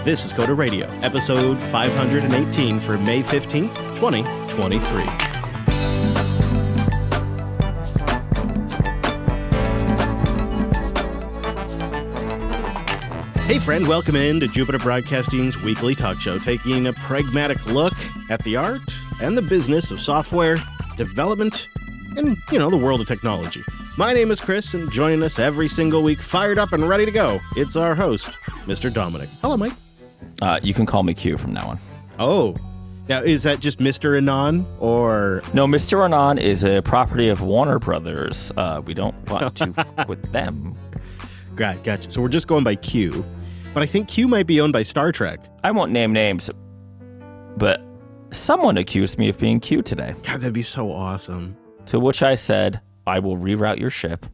This is Coda Radio, episode 518 for May 15th, 2023. Hey friend, welcome in to Jupiter Broadcasting's weekly talk show, taking a pragmatic look at the art and the business of software development and, the world of technology. My name is Chris, and joining us every single week, fired up and ready to go, it's our host, Mr. Dominick. Hello, Mike. You can call me Q from now on. Oh, now is that just Mr. Anon, or? No, Mr. Anon is a property of Warner Brothers. We don't want to fuck with them. Gotcha. So we're just going by Q, but I think Q might be owned by Star Trek. I won't name names, but someone accused me of being Q today. God, that'd be so awesome. To which I said, I will reroute your ship.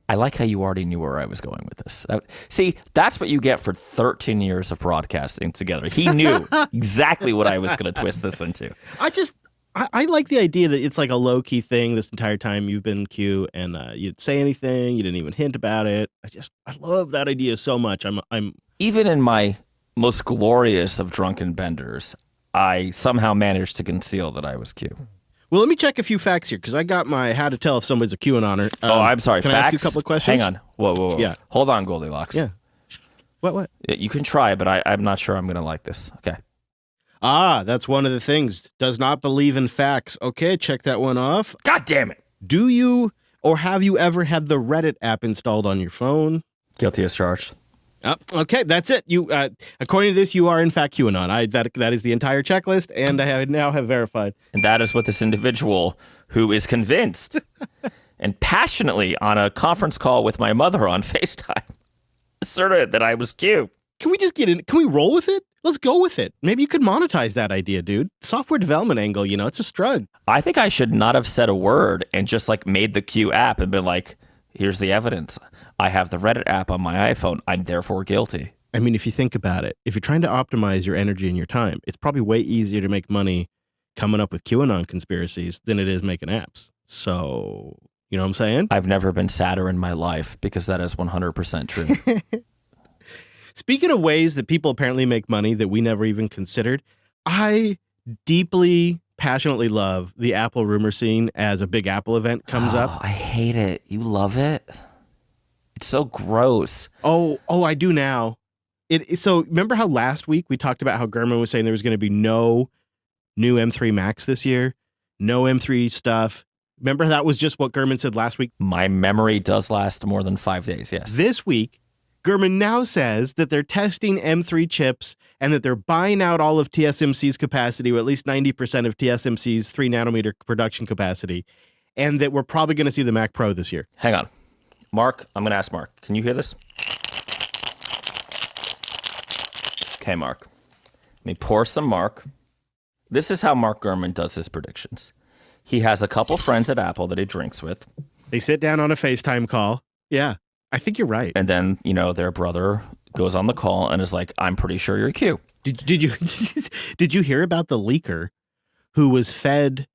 I like how you already knew where I was going with this. See, that's what you get for 13 years of broadcasting together. He knew exactly what I was going to twist this into. I like the idea that it's like a low-key thing this entire time you've been Q, and you didn't say anything, you didn't even hint about it. I love that idea so much. I'm Even in my most glorious of drunken benders, I somehow managed to conceal that I was Q. Well, let me check a few facts here, because I got my how to tell if somebody's a QAnoner. I'm sorry. Can facts? I ask you a couple of questions? Hang on. Whoa. Yeah. Hold on, Goldilocks. Yeah. What? You can try, but I'm not sure I'm going to like this. Okay. That's one of the things. Does not believe in facts. Okay, check that one off. God damn it. Do you or have you ever had the Reddit app installed on your phone? Guilty as charged. Okay, that's it. You, according to this, you are in fact QAnon. That is the entire checklist, and I now have verified. And that is what this individual who is convinced and passionately on a conference call with my mother on FaceTime asserted that I was Q. Can we just get in? Can we roll with it? Let's go with it. Maybe you could monetize that idea, dude. Software development angle, it's a strug. I think I should not have said a word and just made the Q app and been like, here's the evidence. I have the Reddit app on my iPhone. I'm therefore guilty. I mean, if you think about it, if you're trying to optimize your energy and your time, it's probably way easier to make money coming up with QAnon conspiracies than it is making apps. So, you know what I'm saying? I've never been sadder in my life because that is 100% true. Speaking of ways that people apparently make money that we never even considered, I deeply, passionately love the Apple rumor scene as a big Apple event comes up. I hate it. You love it? It's so gross. Oh, I do now. So remember how last week we talked about how Gurman was saying there was going to be no new M3 Max this year? No M3 stuff. Remember that was just what Gurman said last week? My memory does last more than 5 days, yes. This week, Gurman now says that they're testing M3 chips and that they're buying out all of TSMC's capacity, or at least 90% of TSMC's 3-nanometer production capacity, and that we're probably going to see the Mac Pro this year. Hang on. Mark, I'm going to ask Mark. Can you hear this? Okay, Mark. Let me pour some Mark. This is how Mark Gurman does his predictions. He has a couple friends at Apple that he drinks with. They sit down on a FaceTime call. Yeah, I think you're right. And then, their brother goes on the call and is like, I'm pretty sure you're Q. Did you hear about the leaker who was fed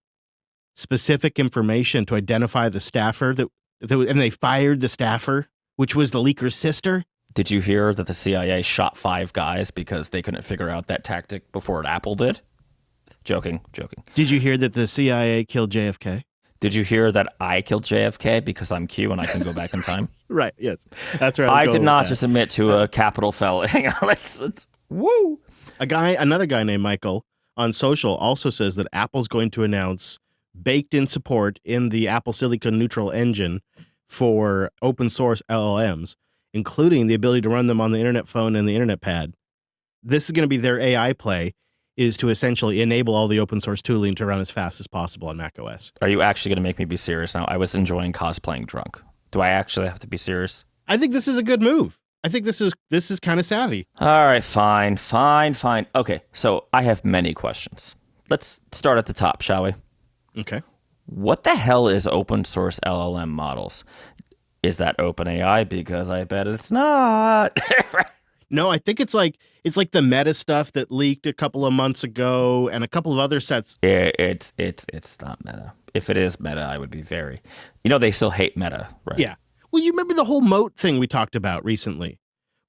specific information to identify the staffer and they fired the staffer, which was the leaker's sister? Did you hear that the CIA shot 5 guys because they couldn't figure out that tactic before Apple did? Joking. Did you hear that the CIA killed JFK? Did you hear that I killed JFK because I'm Q and I can go back in time? Right, yes. That's right. I did not just admit to a capital felony. Hang on, let's woo. Another guy named Michael on social also says that Apple's going to announce baked-in support in the Apple Silicon Neutral engine for open source LLMs, including the ability to run them on the Internet phone and the Internet pad. This is going to be their AI play, is to essentially enable all the open source tooling to run as fast as possible on macOS. Are you actually going to make me be serious now? I was enjoying cosplaying drunk. Do I actually have to be serious? I think this is a good move. I think this is kind of savvy. All right, fine. Okay, so I have many questions. Let's start at the top, shall we? Okay. What the hell is open source LLM models? Is that OpenAI? Because I bet it's not. No, I think it's like the Meta stuff that leaked a couple of months ago and a couple of other sets. It's not Meta. If it is Meta, I would be very. They still hate Meta, right? Yeah. Well, you remember the whole moat thing we talked about recently,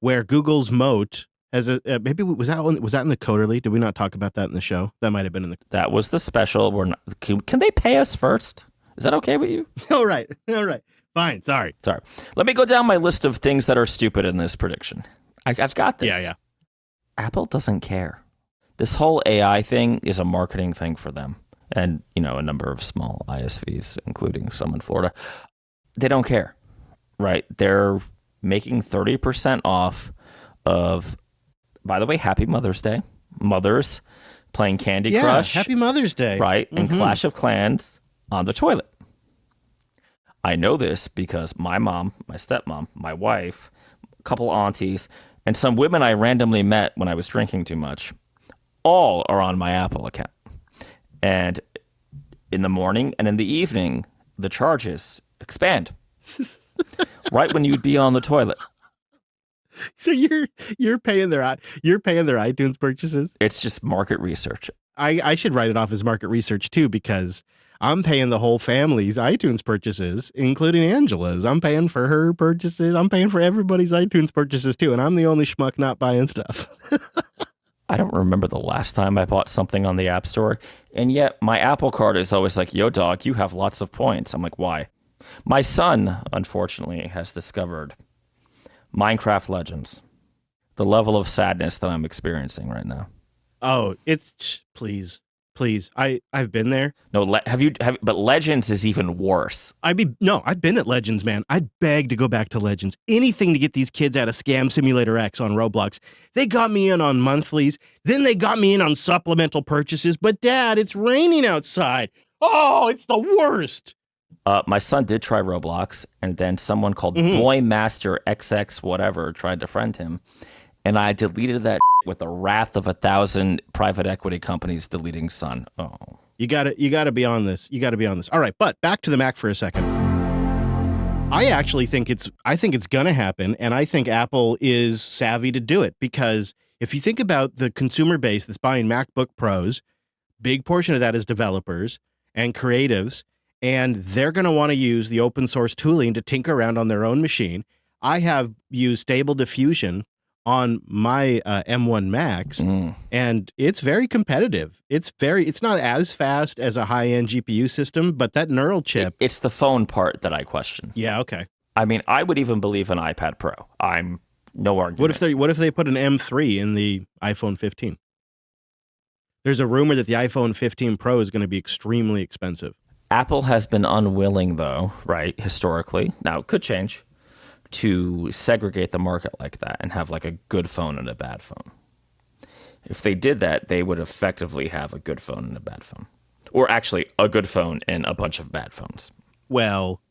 where Google's moat Has maybe was that in the Coderly? Did we not talk about that in the show? That might have been in the. That was the special. Can they pay us first? Is that okay with you? All right. Fine. Sorry. Let me go down my list of things that are stupid in this prediction. I've got this. Yeah. Apple doesn't care. This whole AI thing is a marketing thing for them, and a number of small ISVs, including some in Florida. They don't care, right? They're making 30% off of. By the way, happy Mother's Day. Mothers playing Candy Crush. Happy Mother's Day. Right? And Clash of Clans on the toilet. I know this because my mom, my stepmom, my wife, a couple aunties, and some women I randomly met when I was drinking too much, all are on my Apple account. And in the morning and in the evening, the charges expand. Right when you'd be on the toilet. So you're paying their iTunes purchases? It's just market research. I should write it off as market research too, because I'm paying the whole family's iTunes purchases, including Angela's. I'm paying for her purchases. I'm paying for everybody's iTunes purchases too, and I'm the only schmuck not buying stuff. I don't remember the last time I bought something on the App Store, and yet my Apple Card is always like, yo, dog, you have lots of points. I'm like, why? My son, unfortunately, has discovered Minecraft Legends, the level of sadness that I'm experiencing right now. Oh, it's please. I've been there. No, but Legends is even worse. I've been at Legends, man. I'd beg to go back to Legends. Anything to get these kids out of Scam Simulator X on Roblox. They got me in on monthlies. Then they got me in on supplemental purchases. But Dad, it's raining outside. Oh, it's the worst. My son did try Roblox, and then someone called Boy Master XX whatever tried to friend him, and I deleted that with the wrath of 1,000 private equity companies deleting son. Oh, you got to be on this. All right, but back to the Mac for a second. I actually think it's going to happen, and I think Apple is savvy to do it, because if you think about the consumer base that's buying MacBook Pros, big portion of that is developers and creatives. And they're going to want to use the open source tooling to tinker around on their own machine. I have used Stable Diffusion on my M1 Max, and it's very competitive. It's not as fast as a high-end GPU system, but that neural chip. It's the phone part that I question. Yeah, okay. I mean, I would even believe an iPad Pro. I'm no argument. What if they put an M3 in the iPhone 15? There's a rumor that the iPhone 15 Pro is going to be extremely expensive. Apple has been unwilling, though, right, historically, now it could change, to segregate the market like that and have like a good phone and a bad phone. If they did that, they would effectively have a good phone and a bad phone. Or actually, a good phone and a bunch of bad phones. Well,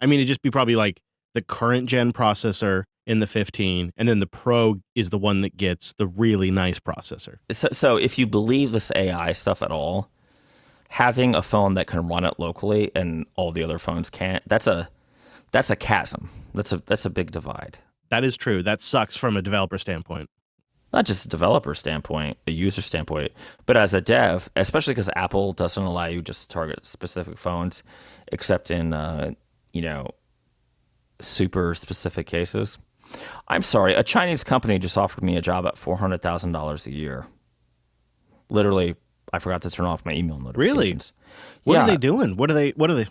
I mean, it'd just be probably like the current gen processor in the 15, and then the Pro is the one that gets the really nice processor. So if you believe this AI stuff at all, having a phone that can run it locally and all the other phones can't, that's a chasm. That's a big divide. That is true. That sucks from a developer standpoint. Not just a developer standpoint, a user standpoint, but as a dev, especially because Apple doesn't allow you just to target specific phones, except in super specific cases. I'm sorry, a Chinese company just offered me a job at $400,000 a year. Literally, I forgot to turn off my email notifications. Really? What are they doing? What are they?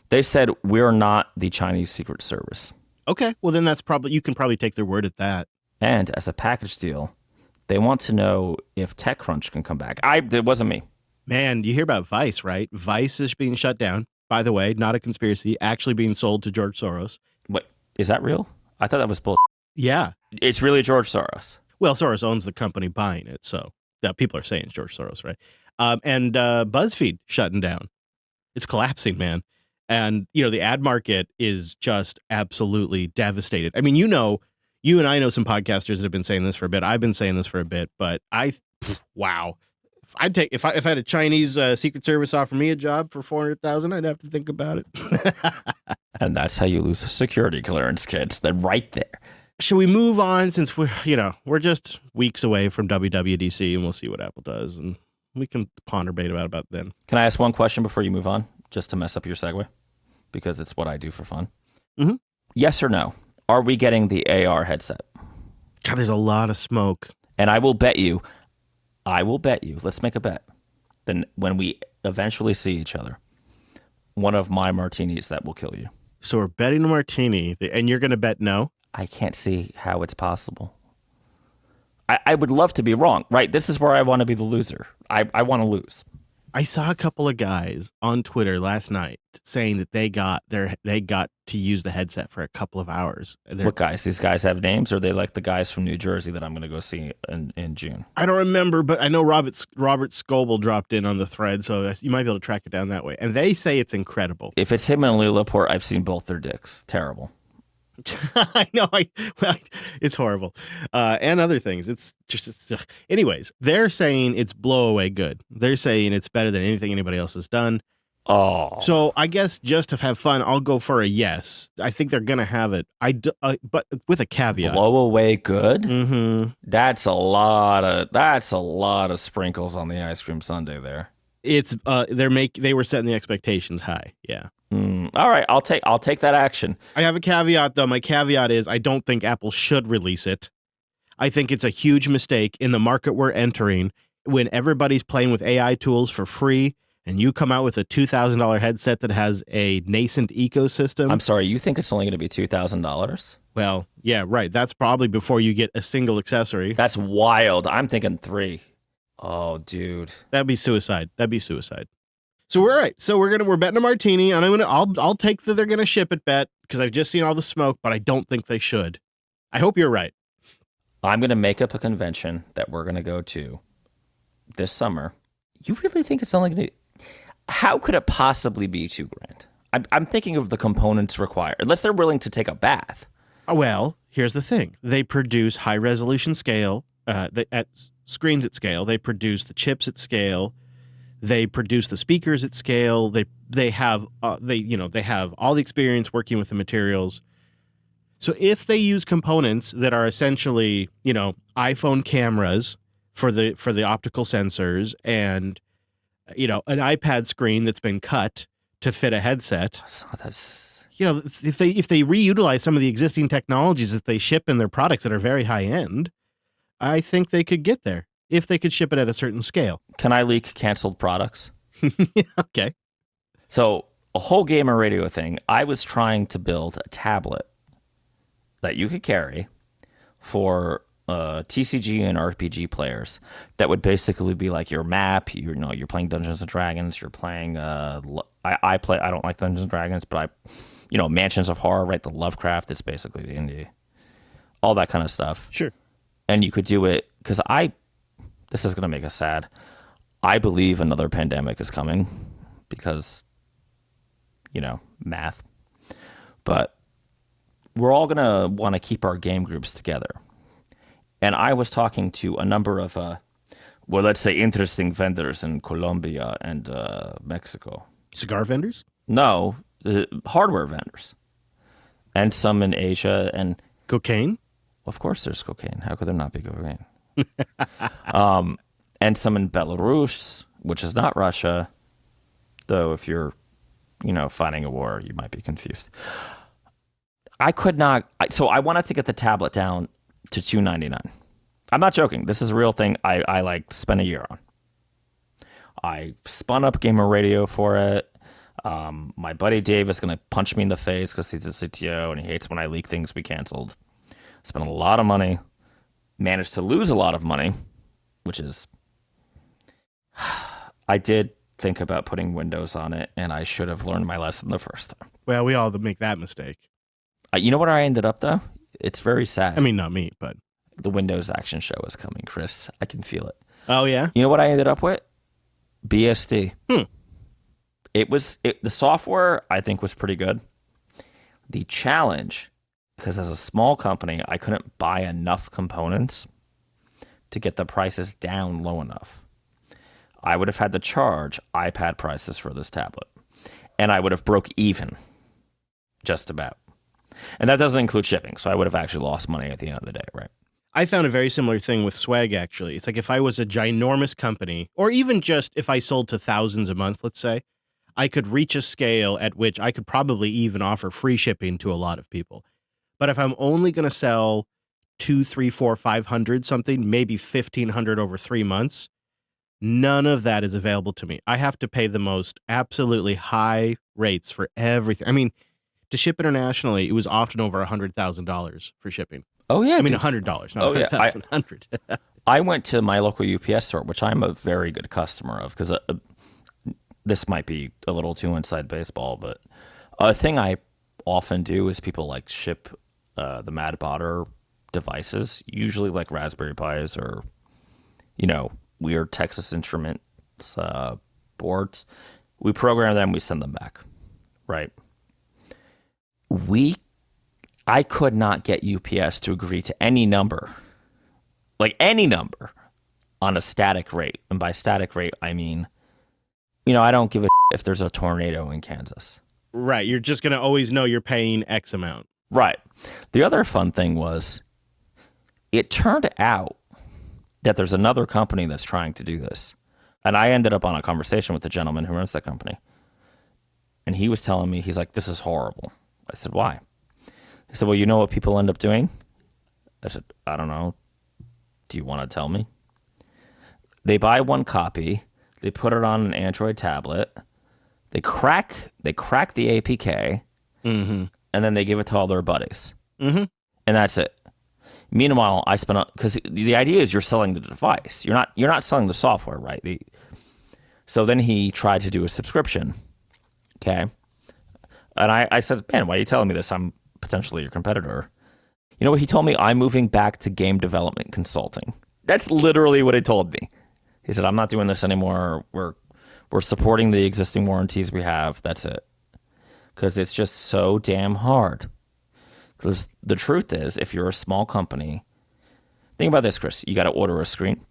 They said, we're not the Chinese Secret Service. Okay, well then you can probably take their word at that. And as a package deal, they want to know if TechCrunch can come back. It wasn't me. Man, you hear about Vice, right? Vice is being shut down. By the way, not a conspiracy, actually being sold to George Soros. Wait, is that real? I thought that was bull. Yeah. It's really George Soros. Well, Soros owns the company buying it, so people are saying it's George Soros, right? And BuzzFeed shutting down. It's collapsing, man. And, the ad market is just absolutely devastated. I mean, you and I know some podcasters that have been saying this for a bit. I've been saying this for a bit, but wow. If I had a Chinese Secret Service offer me a job for $400,000, I'd have to think about it. And that's how you lose a security clearance, kids. They're right there. Should we move on, since we're just weeks away from WWDC, and we'll see what Apple does, and we can ponder about then. Can I ask one question before you move on, just to mess up your segue? Because it's what I do for fun. Mm-hmm. Yes or no? Are we getting the AR headset? God, there's a lot of smoke. And I will bet you, let's make a bet. Then when we eventually see each other, one of my martinis that will kill you. So we're betting a martini, and you're going to bet no? I can't see how it's possible. I would love to be wrong, right? This is where I want to be the loser. I want to lose. I saw a couple of guys on Twitter last night saying that they got to use the headset for a couple of hours. What guys? These guys have names, or are they like the guys from New Jersey that I'm going to go see in June? I don't remember, but I know Robert Scoble dropped in on the thread, so you might be able to track it down that way. And they say it's incredible. If it's him and Lee Laporte, I've seen both their dicks. Terrible. I know. It's horrible. And other things. It's just. Anyways, they're saying it's blow away good. They're saying it's better than anything anybody else has done. Oh. So I guess just to have fun, I'll go for a yes. I think they're gonna have it. But with a caveat. Blow away good. Mm-hmm. That's a lot of sprinkles on the ice cream sundae there. It's they were setting the expectations high. Yeah. All right, I'll take that action. I have a caveat though. My caveat is I don't think Apple should release it. I think it's a huge mistake in the market we're entering when everybody's playing with AI tools for free and you come out with a $2,000 headset that has a nascent ecosystem. I'm sorry, you think it's only going to be $2,000? Well, yeah, right. That's probably before you get a single accessory. That's wild. I'm thinking 3. Oh, dude. That'd be suicide. So we're right. So we're betting a martini, and I'll take that they're gonna ship it bet because I've just seen all the smoke, but I don't think they should. I hope you're right. I'm gonna make up a convention that we're gonna go to this summer. You really think it's only gonna? How could it possibly be $2,000? I'm thinking of the components required, unless they're willing to take a bath. Well, here's the thing: they produce high resolution scale, at screens at scale. They produce the chips at scale. They produce the speakers at scale. They have all the experience working with the materials. So if they use components that are essentially, iPhone cameras for the optical sensors and an iPad screen that's been cut to fit a headset, if they reutilize some of the existing technologies that they ship in their products that are very high end, I think they could get there. If they could ship it at a certain scale. Can I leak canceled products? Okay. So a whole gamer radio thing, I was trying to build a tablet that you could carry for TCG and RPG players that would basically be like your map. You're playing Dungeons and Dragons. You're playing. I don't like Dungeons and Dragons, but Mansions of Horror, right? The Lovecraft. It's basically the indie, all that kind of stuff. Sure. And you could do it because this is going to make us sad. I believe another pandemic is coming because, math. But we're all going to want to keep our game groups together. And I was talking to a number of, let's say interesting vendors in Colombia and Mexico. Cigar vendors? No, hardware vendors. And some in Asia. And cocaine? Of course there's cocaine. How could there not be cocaine? And some in Belarus, which is not Russia, though if you're, fighting a war, you might be confused. I could not. So I wanted to get the tablet down to $299. I'm not joking. This is a real thing. I spent a year on. I spun up gamer radio for it. My buddy Dave is going to punch me in the face because he's a CTO and he hates when I leak things we canceled. Spent a lot of money. Managed to lose a lot of money, which is, I did think about putting Windows on it, and I should have learned my lesson the first time. Well, we all make that mistake. You know what I ended up, though? It's very sad. I mean, not me, but. The Windows Action Show is coming, Chris. I can feel it. Oh, yeah? You know what I ended up with? BSD. The software, I think, was pretty good. The challenge, because as a small company, I couldn't buy enough components to get the prices down low enough. I would have had to charge iPad prices for this tablet. And I would have broke even, just about. And that doesn't include shipping, so I would have actually lost money at the end of the day, right? I found a very similar thing with Swag, actually. It's like if I was a ginormous company, or even just if I sold to thousands a month, let's say, I could reach a scale at which I could probably even offer free shipping to a lot of people. But if I'm only going to sell 2, 3, 4, 500 something, maybe 1,500 over 3 months. None of that is available to me. I have to pay the most absolutely high rates for everything. I mean, to ship internationally, it was often over $100,000 for shipping. Oh yeah, I mean dude. $100, not Oh, yeah. 100,000. 100. I went to my local UPS store, which I'm a very good customer of, because this might be a little too inside baseball, but a thing I often do is people like ship the Mad Botter devices, usually like Raspberry Pis or, weird Texas Instruments boards. We program them, we send them back, right? I could not get UPS to agree to any number, like any number, on a static rate. And by static rate, I mean, I don't give a if there's a tornado in Kansas. Right. You're just going to always know you're paying X amount. Right. The other fun thing was, it turned out that there's another company that's trying to do this. And I ended up on a conversation with the gentleman who runs that company. And he was telling me, he's like, this is horrible. I said, why? He said, well, you know what people end up doing? I said, I don't know. Do you want to tell me? They buy one copy. They put it on an Android tablet. They crack the APK. Mm-hmm. And then they give it to all their buddies. Mm-hmm. And that's it. Meanwhile, I spent, because the idea is you're selling the device. You're not selling the software, right? So then he tried to do a subscription. Okay. And I said, man, why are you telling me this? I'm potentially your competitor. You know what he told me? I'm moving back to game development consulting. That's literally what he told me. He said, I'm not doing this anymore. We're supporting the existing warranties we have. That's it. Because it's just so damn hard. Because the truth is, if you're a small company, think about this, Chris. You got to order a screen.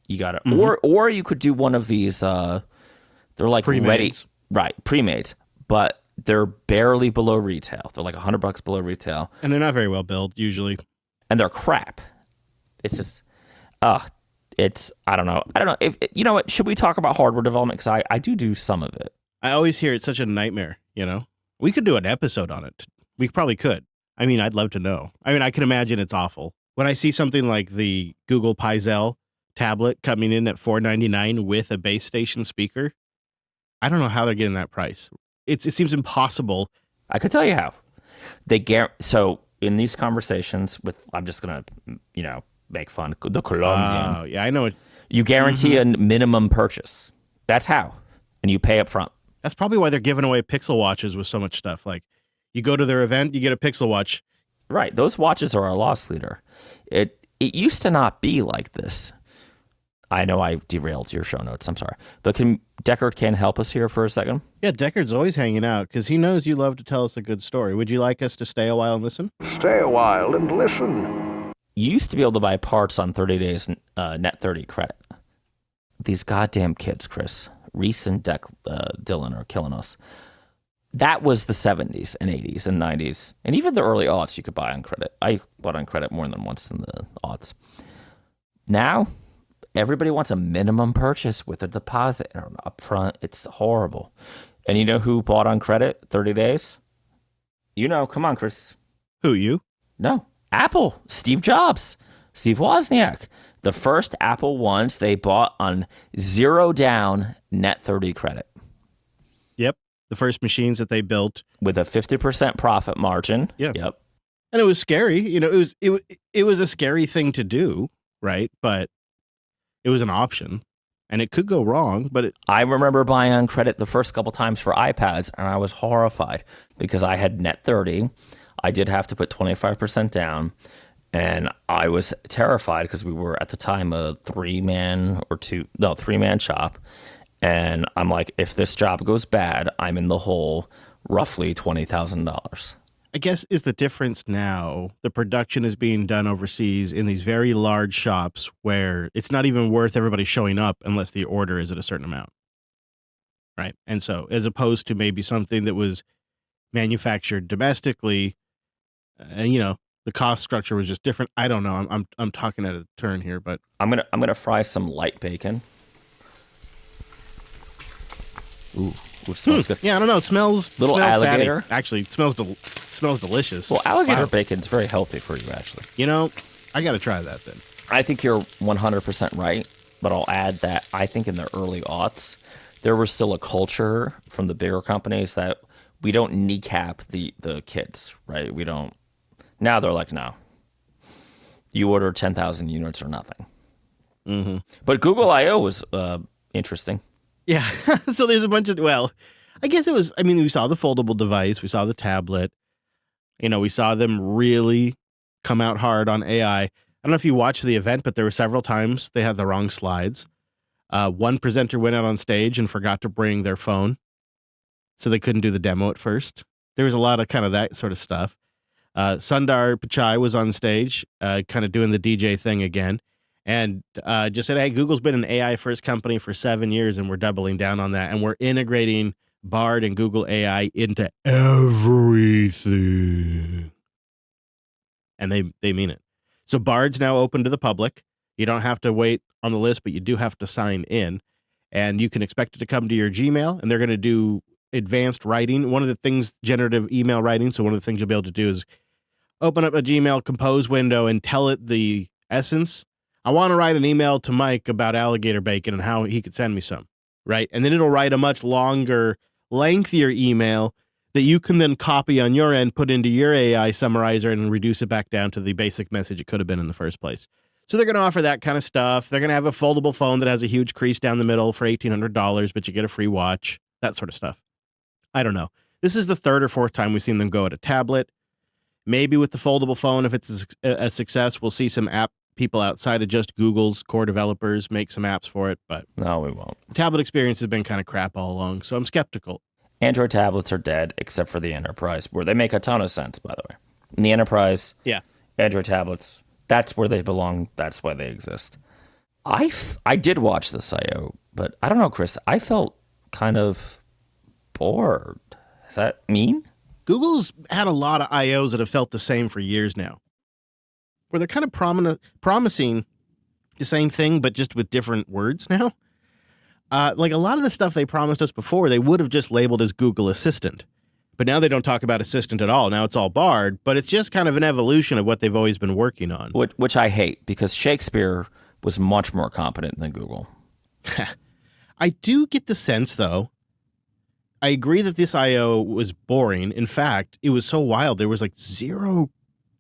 You got to, or you could do one of these. They're like Pre-mades. ready, right? Pre-mades, but they're barely below retail. They're like $100 below retail, and they're not very well built usually, and they're crap. It's just, it's I don't know. If you know what, should we talk about hardware development? Because I do some of it. I always hear it's such a nightmare. We could do an episode on it. We probably could. I mean, I'd love to know. I mean, I can imagine it's awful. When I see something like the Google Pixel tablet coming in at $499 with a base station speaker, I don't know how they're getting that price. It seems impossible. I could tell you how. So in these conversations with, I'm just gonna, make fun the Colombian. Yeah, I know it. You guarantee a minimum purchase. That's how, and you pay up front. That's probably why they're giving away Pixel watches with so much stuff. Like, you go to their event, you get a Pixel watch. Right. Those watches are a loss leader. It used to not be like this. I know I derailed your show notes. I'm sorry. But can Deckard help us here for a second? Yeah, Deckard's always hanging out because he knows you love to tell us a good story. Would you like us to stay a while and listen? Stay a while and listen. You used to be able to buy parts on 30 days net 30 credit. These goddamn kids, Chris, Reese and Dylan are killing us. That was the 70s and 80s and 90s. And even the early aughts you could buy on credit. I bought on credit more than once in the aughts. Now, everybody wants a minimum purchase with a deposit or an upfront. It's horrible. And you know who bought on credit 30 days? Come on, Chris. Who, you? No, Apple. Steve Jobs. Steve Wozniak. The first Apple ones they bought on 0 down net 30 credit. Yep. The first machines that they built with a 50% profit margin. Yeah. Yep. And it was scary. It was a scary thing to do, right? But it was an option, and it could go wrong. But I remember buying on credit the first couple times for iPads, and I was horrified because I had net 30. I did have to put 25% down, and I was terrified because we were at the time a three-man shop. And I'm like, if this job goes bad, I'm in the hole roughly $20,000. I guess is the difference now. The production is being done overseas in these very large shops where it's not even worth everybody showing up unless the order is at a certain amount. Right. And so as opposed to maybe something that was manufactured domestically, and the cost structure was just different. I don't know. I'm talking at a turn here, but I'm gonna fry some light bacon. Ooh, which smells good. Yeah, I don't know. It smells Little smells alligator? Fatty. Actually, it smells delicious. Well, alligator Wow. bacon's very healthy for you, actually. You know, I got to try that then. I think you're 100% right, but I'll add that I think in the early aughts, there was still a culture from the bigger companies that we don't kneecap the kids, right? We don't. Now they're like, no. You order 10,000 units or nothing. Mm-hmm. But Google I.O. was interesting. Yeah. So there's a bunch of, well, I guess it was, I mean, we saw the foldable device. We saw the tablet. You know, we saw them really come out hard on AI. I don't know if you watched the event, but there were several times they had the wrong slides. One presenter went out on stage and forgot to bring their phone, so they couldn't do the demo at first. There was a lot of kind of that sort of stuff. Sundar Pichai was on stage, kind of doing the DJ thing again, and just said, hey, Google's been an AI-first company for 7 years, and we're doubling down on that, and we're integrating Bard and Google AI into everything. And they mean it. So Bard's now open to the public. You don't have to wait on the list, but you do have to sign in. And you can expect it to come to your Gmail, and they're going to do advanced writing. One of the things, generative email writing, so one of the things you'll be able to do is open up a Gmail compose window and tell it the essence. I want to write an email to Mike about alligator bacon and how he could send me some, right? And then it'll write a much longer, lengthier email that you can then copy on your end, put into your AI summarizer, and reduce it back down to the basic message it could have been in the first place. So they're going to offer that kind of stuff. They're going to have a foldable phone that has a huge crease down the middle for $1,800, but you get a free watch, that sort of stuff. I don't know. This is the third or fourth time we've seen them go at a tablet. Maybe with the foldable phone, if it's a success, we'll see some app people outside of just Google's core developers make some apps for it. But No, we won't. the tablet experience has been kind of crap all along, so I'm skeptical. Android tablets are dead, except for the enterprise, where they make a ton of sense, by the way. In the enterprise, Yeah. Android tablets, that's where they belong. That's why they exist. I did watch this I.O., but I don't know, Chris. I felt kind of bored. Does that mean? Google's had a lot of IOs that have felt the same for years now, where they're kind of promising the same thing, but just with different words now. Like a lot of the stuff they promised us before, they would have just labeled as Google Assistant. But now they don't talk about Assistant at all. Now it's all Bard, but it's just kind of an evolution of what they've always been working on. Which I hate, because Shakespeare was much more competent than Google. I do get the sense, though, I agree that this I.O. was boring. In fact, it was so wild. There was like zero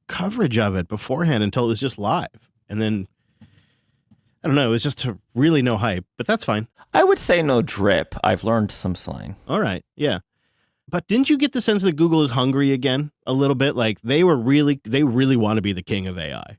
coverage of it beforehand until it was just live. And then, I don't know, it was just really no hype, but that's fine. I would say no drip. I've learned some slang. All right, yeah. But didn't you get the sense that Google is hungry again a little bit? Like they really want to be the king of AI.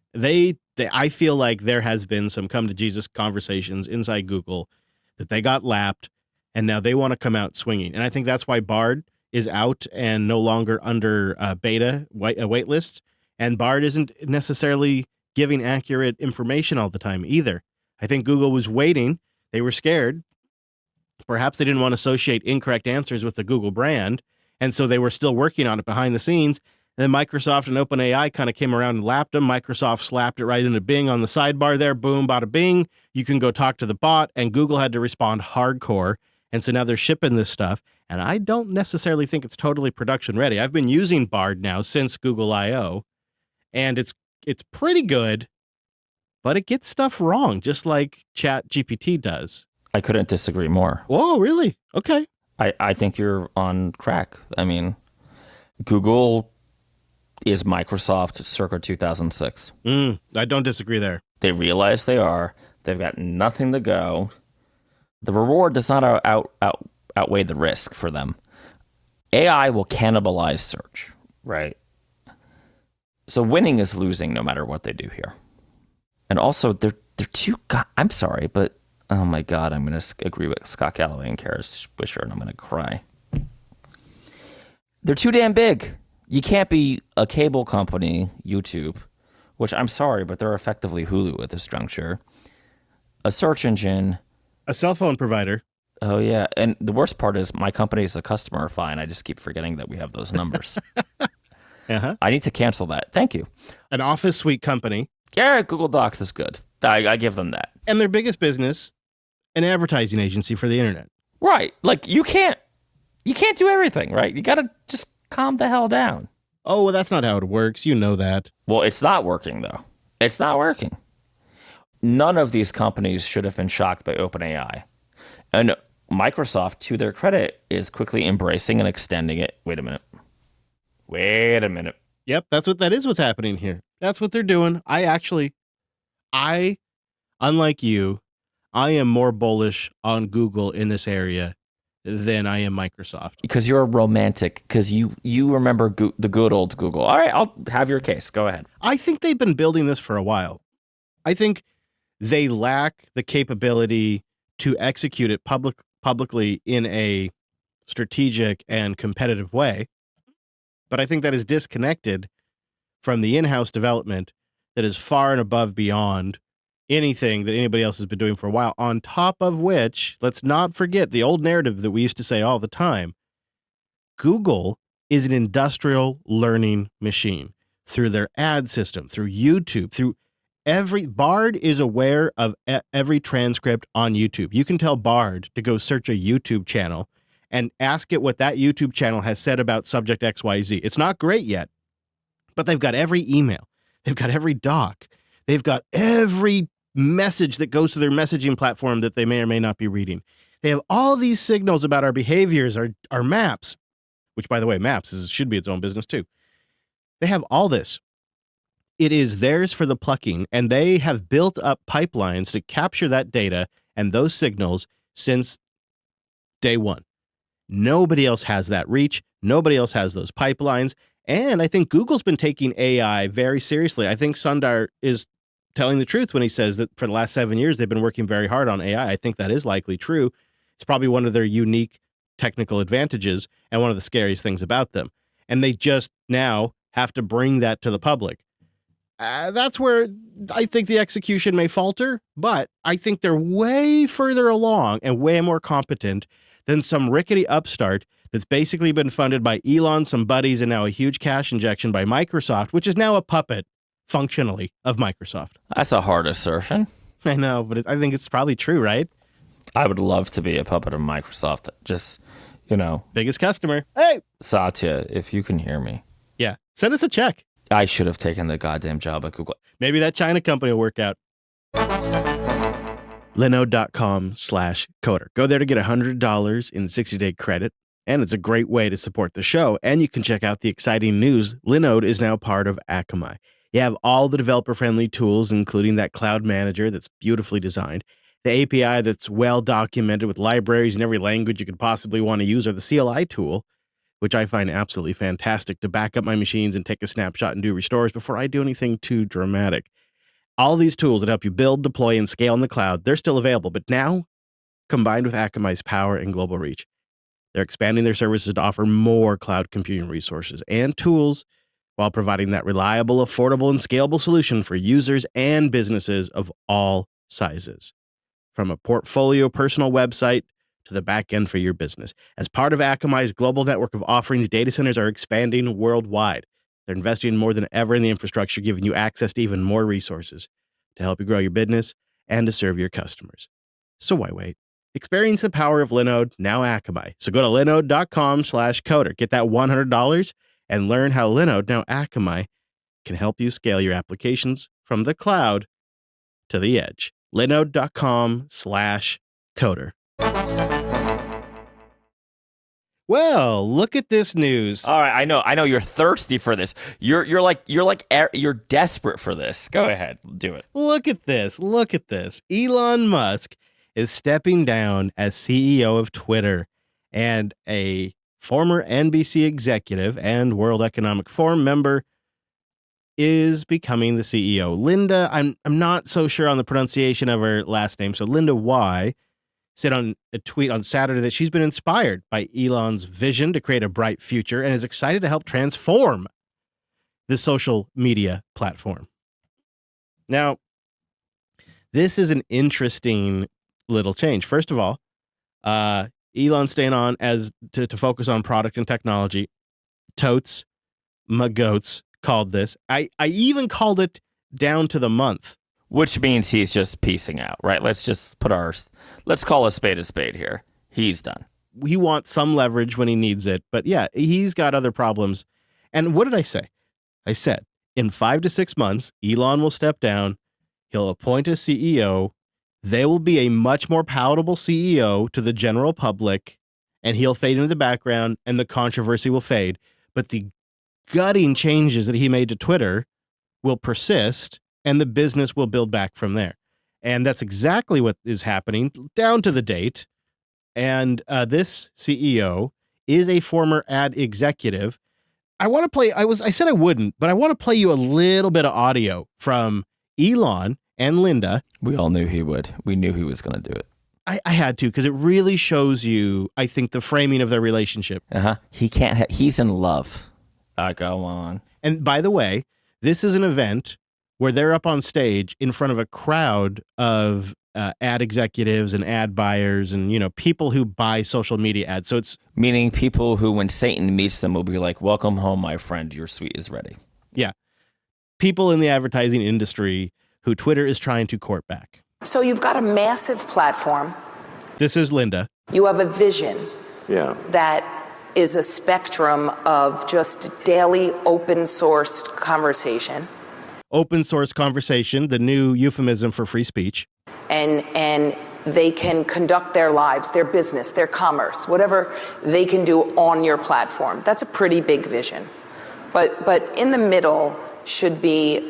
I feel like there has been some come to Jesus conversations inside Google that they got lapped, and now they want to come out swinging. And I think that's why Bard is out and no longer under beta wait list. And Bard isn't necessarily giving accurate information all the time either. I think Google was waiting. They were scared. Perhaps they didn't want to associate incorrect answers with the Google brand, and so they were still working on it behind the scenes. And then Microsoft and OpenAI kind of came around and lapped them. Microsoft slapped it right into Bing on the sidebar there. Boom, bada bing. You can go talk to the bot, and Google had to respond hardcore. And so now they're shipping this stuff, and I don't necessarily think it's totally production ready. I've been using Bard now since Google I.O., and it's pretty good, but it gets stuff wrong, just like chat-gpt does. I couldn't disagree more. Whoa, really? Okay. I think you're on track. I mean, Google is Microsoft circa 2006. I don't disagree there. They realize they are. They've got nothing to go. The reward does not outweigh the risk for them. AI will cannibalize search, right? So winning is losing no matter what they do here. And also, they're too... I'm sorry, but... Oh my God, I'm going to agree with Scott Galloway and Kara Swisher, and I'm going to cry. They're too damn big. You can't be a cable company, YouTube, which I'm sorry, but they're effectively Hulu at this juncture. A search engine. A cell phone provider. Oh, yeah. And the worst part is my company is a customer. Fine. I just keep forgetting that we have those numbers. Uh-huh. I need to cancel that. Thank you. An office suite company. Yeah, Google Docs is good. I give them that. And their biggest business, an advertising agency for the internet. Right. Like, you can't You can't do everything, right? You got to just calm the hell down. Oh, well, that's not how it works. You know that. Well, it's not working, though. It's not working. None of these companies should have been shocked by OpenAI. And Microsoft, to their credit, is quickly embracing and extending it. Wait a minute. Yep, that is what's happening here. That's what they're doing. Unlike you, I am more bullish on Google in this area than I am Microsoft. Because you're a romantic, because you remember the good old Google. All right, I'll have your case. Go ahead. I think they've been building this for a while. I think they lack the capability to execute it publicly in a strategic and competitive way. But I think that is disconnected from the in-house development that is far and above beyond anything that anybody else has been doing for a while. On top of which, let's not forget the old narrative that we used to say all the time. Google is an industrial learning machine through their ad system, through YouTube, through Bard is aware of every transcript on YouTube. You can tell Bard to go search a YouTube channel and ask it what that YouTube channel has said about subject XYZ. It's not great yet, but they've got every email. They've got every doc. They've got every message that goes to their messaging platform that they may or may not be reading. They have all these signals about our behaviors, our maps, which, by the way, maps should be its own business too. They have all this. It is theirs for the plucking, and they have built up pipelines to capture that data and those signals since day one. Nobody else has that reach. Nobody else has those pipelines. And I think Google's been taking AI very seriously. I think Sundar is telling the truth when he says that for the last 7 years, they've been working very hard on AI. I think that is likely true. It's probably one of their unique technical advantages and one of the scariest things about them. And they just now have to bring that to the public. That's where I think the execution may falter, but I think they're way further along and way more competent than some rickety upstart that's basically been funded by Elon, some buddies, and now a huge cash injection by Microsoft, which is now a puppet, functionally, of Microsoft. That's a hard assertion. I know, but I think it's probably true, right? I would love to be a puppet of Microsoft. Just, Biggest customer. Hey! Satya, if you can hear me. Yeah. Send us a check. I should have taken the goddamn job at Google. Maybe that China company will work out. Linode.com/coder. Go there to get $100 in 60-day credit. And it's a great way to support the show. And you can check out the exciting news. Linode is now part of Akamai. You have all the developer-friendly tools, including that cloud manager that's beautifully designed, the API that's well documented with libraries in every language you could possibly want to use, or the CLI tool, which I find absolutely fantastic to back up my machines and take a snapshot and do restores before I do anything too dramatic. All these tools that help you build, deploy, and scale in the cloud, they're still available, but now combined with Akamai's power and global reach. They're expanding their services to offer more cloud computing resources and tools while providing that reliable, affordable, and scalable solution for users and businesses of all sizes. From a portfolio personal website to the back end for your business. As part of Akamai's global network of offerings, data centers are expanding worldwide. They're investing more than ever in the infrastructure, giving you access to even more resources to help you grow your business and to serve your customers. So why wait? Experience the power of Linode, now Akamai. So go to linode.com/coder. Get that $100 and learn how Linode, now Akamai, can help you scale your applications from the cloud to the edge. Linode.com/coder. Well, look at this news. All right, I know you're thirsty for this. You're desperate for this. Go ahead, do it. Look at this. Elon Musk is stepping down as CEO of Twitter, and a former NBC executive and World Economic Forum member is becoming the CEO. Linda, I'm not so sure on the pronunciation of her last name. So Linda Y said on a tweet on Saturday that she's been inspired by Elon's vision to create a bright future and is excited to help transform the social media platform. Now, this is an interesting little change. First of all, Elon staying on as to focus on product and technology. Totes, my goats called this. I even called it down to the month. Which means he's just piecing out, right? Let's call a spade here. He's done. he wants some leverage when he needs it. But yeah, he's got other problems. And what did I say? I said in 5 to 6 months, Elon will step down. He'll appoint a CEO. They will be a much more palatable CEO to the general public, and he'll fade into the background and the controversy will fade. But the gutting changes that he made to Twitter will persist and the business will build back from there. And that's exactly what is happening down to the date. And this CEO is a former ad executive. I want to play, I said I wouldn't, but I want to play you a little bit of audio from Elon and Linda. We all knew he would. We knew he was going to do it. I had to, because it really shows you, I think, the framing of their relationship. He can't, he's in love. Go on. And by the way, this is an event where they're up on stage in front of a crowd of ad executives and ad buyers and, you know, people who buy social media ads. So it's meaning people who, when Satan meets them, will be like, "Welcome home, my friend. Your suite is ready." Yeah. People in the advertising industry who Twitter is trying to court back. So you've got a massive platform. This is Linda. You have a vision. Yeah. That is a spectrum of just daily open sourced conversation. Open source conversation, the new euphemism for free speech. And they can conduct their lives, their business, their commerce, whatever they can do on your platform. That's a pretty big vision. But in the middle should be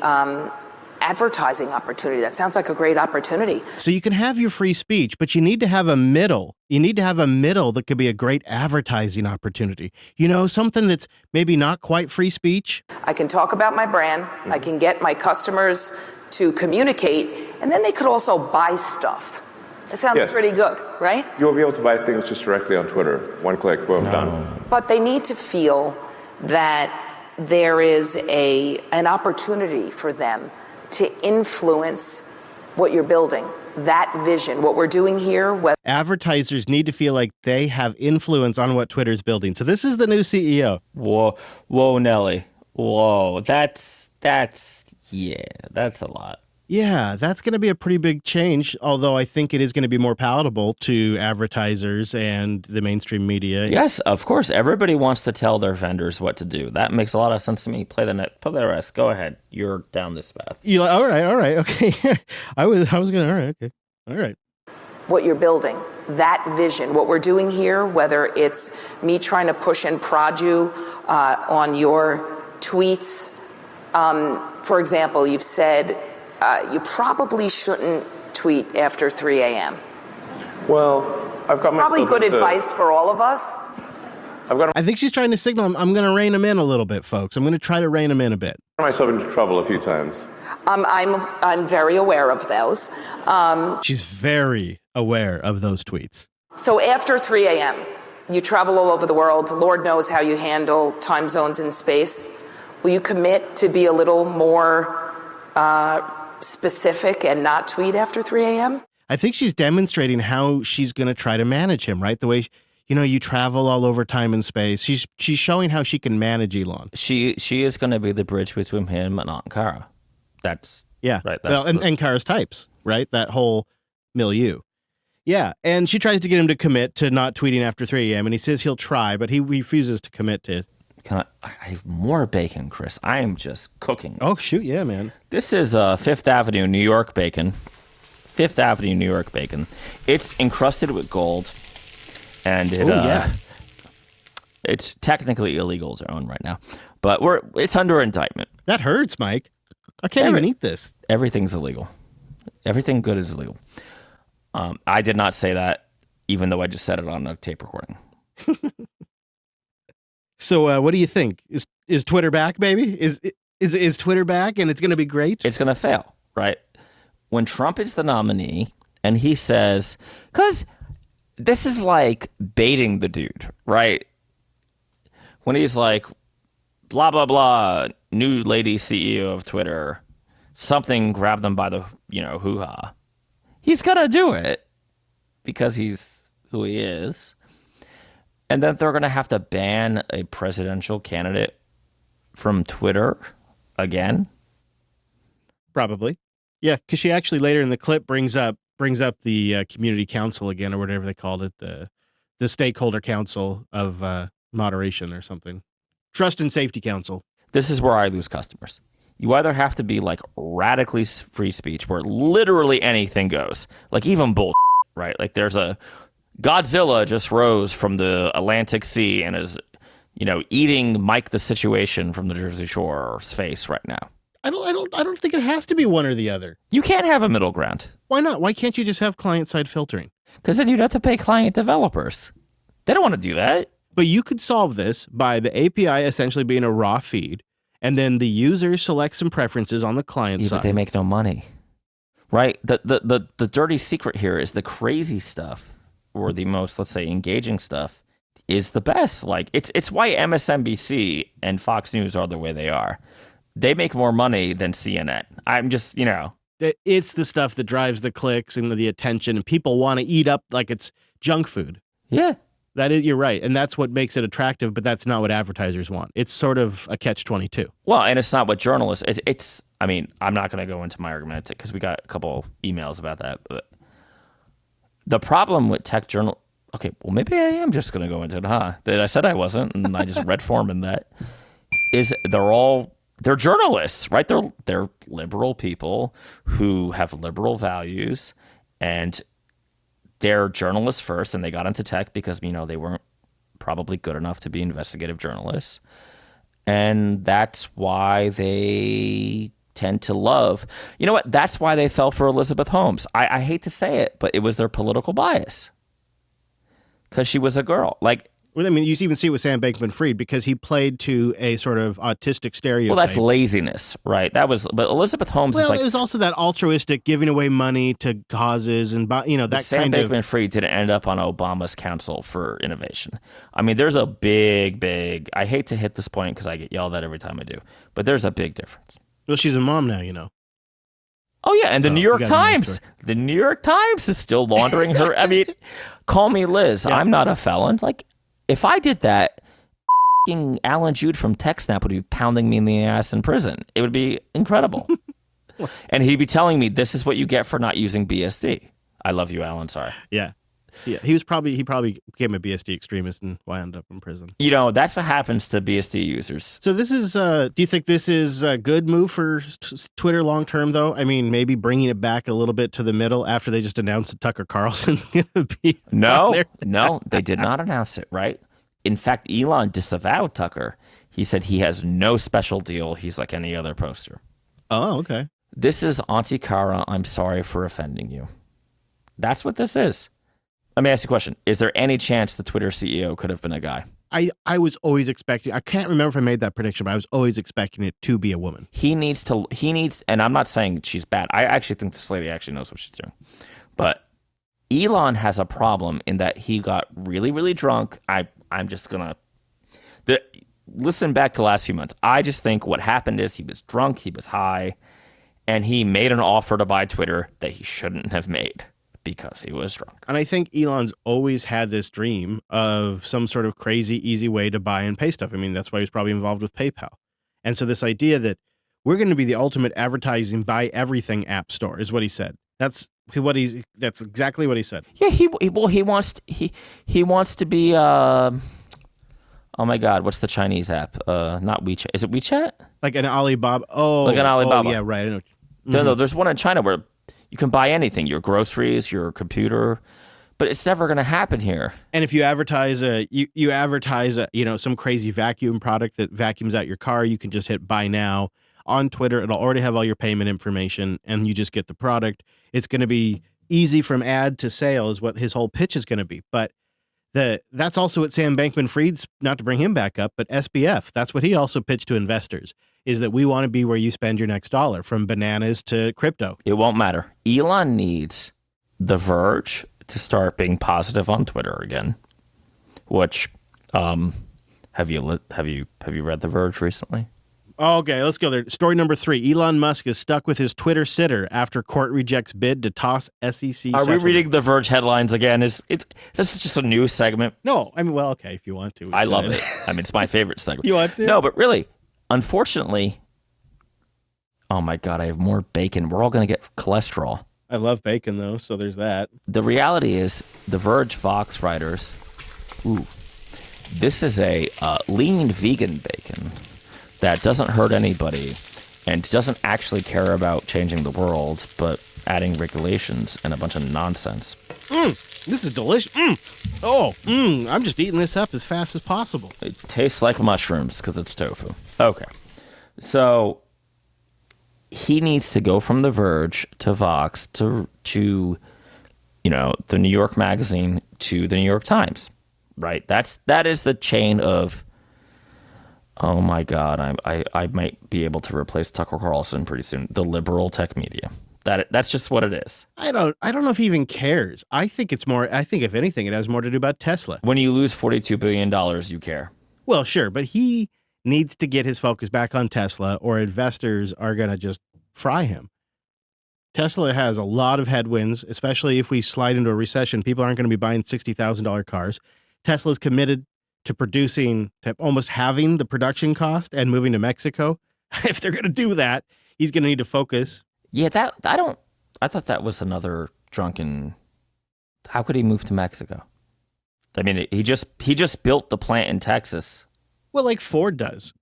advertising opportunity. That sounds like a great opportunity. So you can have your free speech, but you need to have a middle. You need to have a middle that could be a great advertising opportunity. You know, something that's maybe not quite free speech. I can talk about my brand. I can get my customers to communicate, and then they could also buy stuff. It sounds pretty good, right? You'll be able to buy things just directly on Twitter. One click, boom, done. But they need to feel that there is an opportunity for them to influence what you're building, that vision, what we're doing here. Advertisers need to feel like they have influence on what Twitter's building. So this is the new CEO. Whoa, Nelly. Whoa, that's a lot. Yeah, that's going to be a pretty big change, although I think it is going to be more palatable to advertisers and the mainstream media. Yes, of course. Everybody wants to tell their vendors what to do. That makes a lot of sense to me. Play the rest. Go ahead. You're down this path. You're like, all right, okay. I was going to, all right, okay. All right. What you're building, that vision, what we're doing here, whether it's me trying to push and prod you on your tweets. For example, you've said you probably shouldn't tweet after 3 a.m. Well, I've got probably good advice for all of us. I think she's trying to signal I'm going to rein him in a little bit, folks. I'm going to try to rein him in a bit. I got myself into trouble a few times. I'm very aware of those. She's very aware of those tweets. So after 3 a.m., you travel all over the world. Lord knows how you handle time zones in space. Will you commit to be a little more specific and not tweet after 3 a.m.? I think she's demonstrating how she's going to try to manage him, right? The way, you know, you travel all over time and space. She's showing how she can manage Elon. She is going to be the bridge between him and Aunt Cara. That's right. That's and Kara's types, right? That whole milieu. Yeah, and she tries to get him to commit to not tweeting after 3 a.m. and he says he'll try, but he refuses to commit to. I have more bacon, Chris. I am just cooking. Oh, shoot. Yeah, man. This is Fifth Avenue, New York bacon. Fifth Avenue, New York bacon. It's encrusted with gold. And it's technically illegal to own right now. But it's under indictment. That hurts, Mike. I can't even eat this. Everything's illegal. Everything good is illegal. I did not say that, even though I just said it on a tape recording. So what do you think? Is Twitter back, baby? Is Twitter back and it's going to be great? It's going to fail, right? When Trump is the nominee and he says, because this is like baiting the dude, right? When he's like, blah, blah, blah, new lady CEO of Twitter, something grabbed them by the, hoo-ha. He's going to do it because he's who he is. And then they're going to have to ban a presidential candidate from Twitter again? Probably. Yeah, because she actually later in the clip brings up the community council again, or whatever they called it, the the Stakeholder Council of Moderation or something. Trust and Safety Council. This is where I lose customers. You either have to be like radically free speech where literally anything goes, like even bull, right? Like there's a Godzilla just rose from the Atlantic Sea and is, eating Mike the Situation from the Jersey Shore's face right now. I don't think it has to be one or the other. You can't have a middle ground. Why not? Why can't you just have client-side filtering? Because then you'd have to pay client developers. They don't want to do that. But you could solve this by the API essentially being a raw feed, and then the user selects some preferences on the client side. But they make no money, right? The dirty secret here is the crazy stuff, or the most, let's say, engaging stuff, is the best. Like it's why MSNBC and Fox News are the way they are. They make more money than CNN. I'm just, It's the stuff that drives the clicks and the attention, and people want to eat up like it's junk food. Yeah. You're right. And that's what makes it attractive, but that's not what advertisers want. It's sort of a catch-22. Well, and it's not what journalists, I'm not going to go into my argument because we got a couple emails about that. But the problem with tech journal, okay, well, maybe I am just going to go into it, huh? That I said I wasn't, and I just read form in that, is they're journalists, right? They're liberal people who have liberal values, and they're journalists first, and they got into tech because, they weren't probably good enough to be investigative journalists. And that's why they tend to love, that's why they fell for Elizabeth Holmes. I hate to say it, but it was their political bias because she was a girl. Well, you even see it with Sam Bankman-Fried because he played to a sort of autistic stereotype. Well, that's laziness, right? But Elizabeth Holmes is it was also that altruistic giving away money to causes and, that Sam kind of. Sam Bankman-Fried didn't end up on Obama's Council for Innovation. There's a big, I hate to hit this point because I get yelled at every time I do, but there's a big difference. Well, she's a mom now, Oh, yeah, and the New York Times. The New York Times is still laundering her. Call me Liz. Yeah. I'm not a felon. If I did that, Alan Jude from TechSnap would be pounding me in the ass in prison. It would be incredible. And he'd be telling me, this is what you get for not using BSD. I love you, Alan. Sorry. Yeah. Yeah. He probably became a BSD extremist and wound up in prison. That's what happens to BSD users. So this is, do you think this is a good move for Twitter long term, though? Maybe bringing it back a little bit to the middle after they just announced that Tucker Carlson's going to be No, they did not announce it, right? In fact, Elon disavowed Tucker. He said he has no special deal. He's like any other poster. Oh, okay. This is Auntie Cara. I'm sorry for offending you. That's what this is. Let me ask you a question. Is there any chance the Twitter CEO could have been a guy? I was always expecting, I can't remember if I made that prediction, but I was always expecting it to be a woman. He needs, and I'm not saying she's bad. I actually think this lady actually knows what she's doing. But Elon has a problem in that he got really, really drunk. I'm just going to listen back to the last few months. I just think what happened is he was drunk, he was high, and he made an offer to buy Twitter that he shouldn't have made. Because he was drunk. And I think Elon's always had this dream of some sort of crazy, easy way to buy and pay stuff. That's why he's probably involved with PayPal. And so this idea that we're going to be the ultimate advertising buy everything app store is what he said. That's exactly what he said. Yeah, he wants to be oh my God, what's the Chinese app? Not WeChat. Is it WeChat? Like an Alibaba. Oh, like an Alibaba. Oh, yeah, right. I know. Mm-hmm. No, there's one in China where you can buy anything, your groceries, your computer, but it's never going to happen here. And if you advertise some crazy vacuum product that vacuums out your car, you can just hit buy now on Twitter. It'll already have all your payment information and you just get the product. It's going to be easy from ad to sale is what his whole pitch is going to be. But that's also what Sam Bankman-Fried's, not to bring him back up, but SBF, that's what he also pitched to investors, is that we want to be where you spend your next dollar, from bananas to crypto. It won't matter. Elon needs The Verge to start being positive on Twitter again. Which, have you read The Verge recently? Okay, let's go there. Story number 3. Elon Musk is stuck with his Twitter sitter after court rejects bid to toss SEC settlement. Are we reading The Verge headlines again? This is just a news segment. No, well, okay, if you want to. I love it. It's my favorite segment. You want to? No, but really, unfortunately, oh my God, I have more bacon. We're all going to get cholesterol. I love bacon, though, so there's that. The reality is, The Verge Fox writers Ooh. This is a lean vegan bacon that doesn't hurt anybody and doesn't actually care about changing the world, but adding regulations and a bunch of nonsense. This is delicious. I'm just eating this up as fast as possible. It tastes like mushrooms because it's tofu. Okay. So he needs to go from The Verge to Vox to the New York Magazine to the New York Times, right? That is the chain of, oh my God, I might be able to replace Tucker Carlson pretty soon. The liberal tech media. That's just what it is. I don't know if he even cares. I think if anything, it has more to do about Tesla. When you lose $42 billion, you care. Well, sure, but he needs to get his focus back on Tesla or investors are going to just fry him. Tesla has a lot of headwinds, especially if we slide into a recession. People aren't going to be buying $60,000 cars. Tesla's committed to almost having the production cost and moving to Mexico. If they're going to do that, he's going to need to focus. Yeah, I thought that was another drunken. How could he move to Mexico? I mean, he just built the plant in Texas. Well, like Ford does.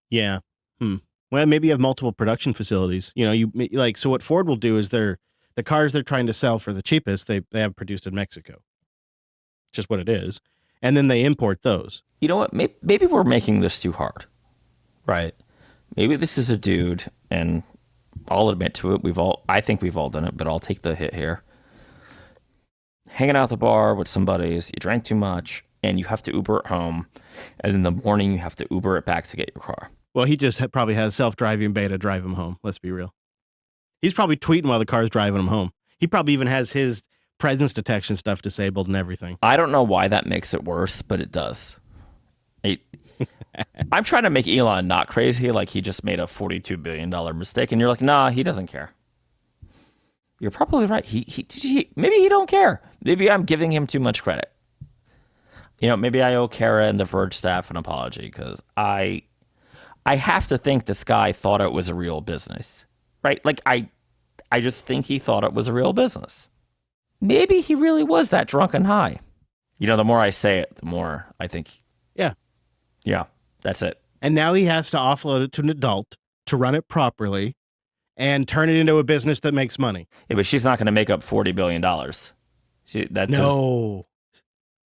Yeah. Well, maybe you have multiple production facilities. So what Ford will do is the cars they're trying to sell for the cheapest, they have produced in Mexico. Just what it is. And then they import those. You know what? Maybe we're making this too hard. Right. Maybe this is a dude, and I'll admit to it. I think we've all done it, but I'll take the hit here. Hanging out at the bar with some buddies, you drank too much, and you have to Uber it home, and in the morning you have to Uber it back to get your car. Well, he just probably has self-driving beta drive him home. Let's be real. He's probably tweeting while the car's driving him home. He probably even has his presence detection stuff disabled and everything. I don't know why that makes it worse, but it does. I'm trying to make Elon not crazy, like he just made a $42 billion mistake, and you're like, nah, he doesn't care. You're probably right. Maybe he don't care. Maybe I'm giving him too much credit. Maybe I owe Kara and the Verge staff an apology because I have to think this guy thought it was a real business, right? Like I just think he thought it was a real business. Maybe he really was that drunk and high. The more I say it, the more I think. Yeah, that's it. And now he has to offload it to an adult to run it properly and turn it into a business that makes money. Yeah, but she's not going to make up $40 billion. No,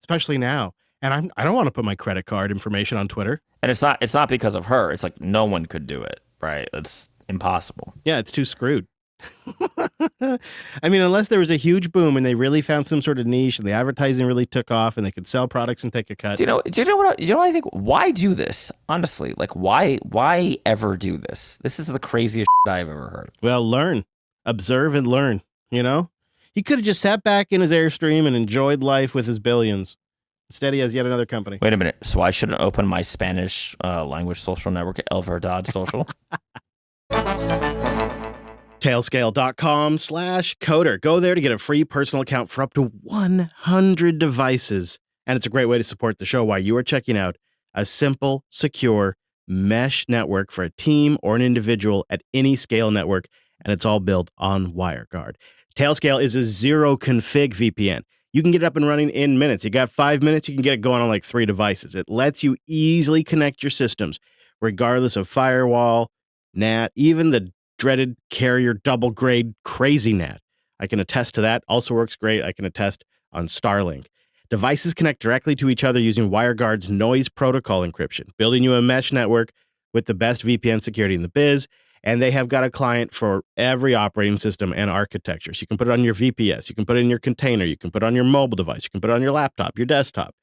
especially now. And I don't want to put my credit card information on Twitter. And it's not because of her. It's like no one could do it, right? It's impossible. Yeah, it's too screwed. I mean, unless there was a huge boom and they really found some sort of niche and the advertising really took off and they could sell products and take a cut. Do you know what I think? Why do this? Honestly, like why ever do this? This is the craziest shit I've ever heard. Well, learn, observe and learn, He could have just sat back in his Airstream and enjoyed life with his billions. Instead, he has yet another company. Wait a minute. So I shouldn't open my Spanish language social network at El Verdad Social? Tailscale.com/coder. Go there to get a free personal account for up to 100 devices. And it's a great way to support the show while you are checking out a simple, secure mesh network for a team or an individual at any scale network. And it's all built on WireGuard. Tailscale is a zero config VPN. You can get it up and running in minutes. You got 5 minutes, you can get it going on like 3 devices. It lets you easily connect your systems, regardless of firewall, NAT, even the dreaded carrier double grade crazy NAT. I can attest to that. Also works great. I can attest on Starlink. Devices connect directly to each other using WireGuard's noise protocol encryption, building you a mesh network with the best VPN security in the biz. And they have got a client for every operating system and architecture. So you can put it on your VPS, you can put it in your container, you can put it on your mobile device, you can put it on your laptop, your desktop.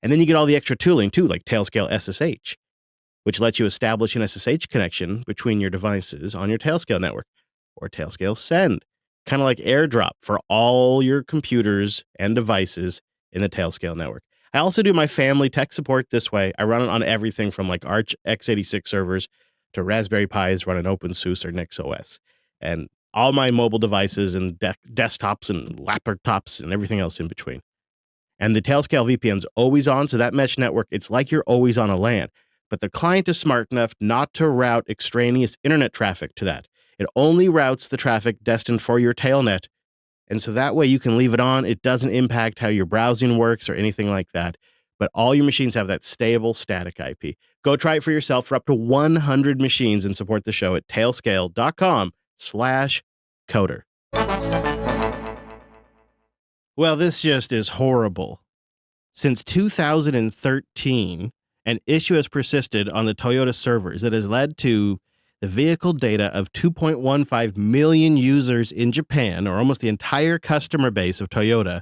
And then you get all the extra tooling too, like Tailscale SSH, which lets you establish an SSH connection between your devices on your Tailscale network, or Tailscale Send, kind of like AirDrop for all your computers and devices in the Tailscale network. I also do my family tech support this way. I run it on everything from like Arch x86 servers to Raspberry Pis running OpenSUSE or NixOS, and all my mobile devices and desktops and laptops and everything else in between. And the Tailscale VPN's always on, so that mesh network, it's like you're always on a LAN. But the client is smart enough not to route extraneous internet traffic to that. It only routes the traffic destined for your tailnet And so that way you can leave it on. It doesn't impact how your browsing works or anything like that. But all your machines have that stable static IP. Go try it for yourself for up to 100 machines and support the show at tailscale.com/coder. Well, this just is horrible. Since 2013, an issue has persisted on the Toyota servers that has led to the vehicle data of 2.15 million users in Japan, or almost the entire customer base of Toyota,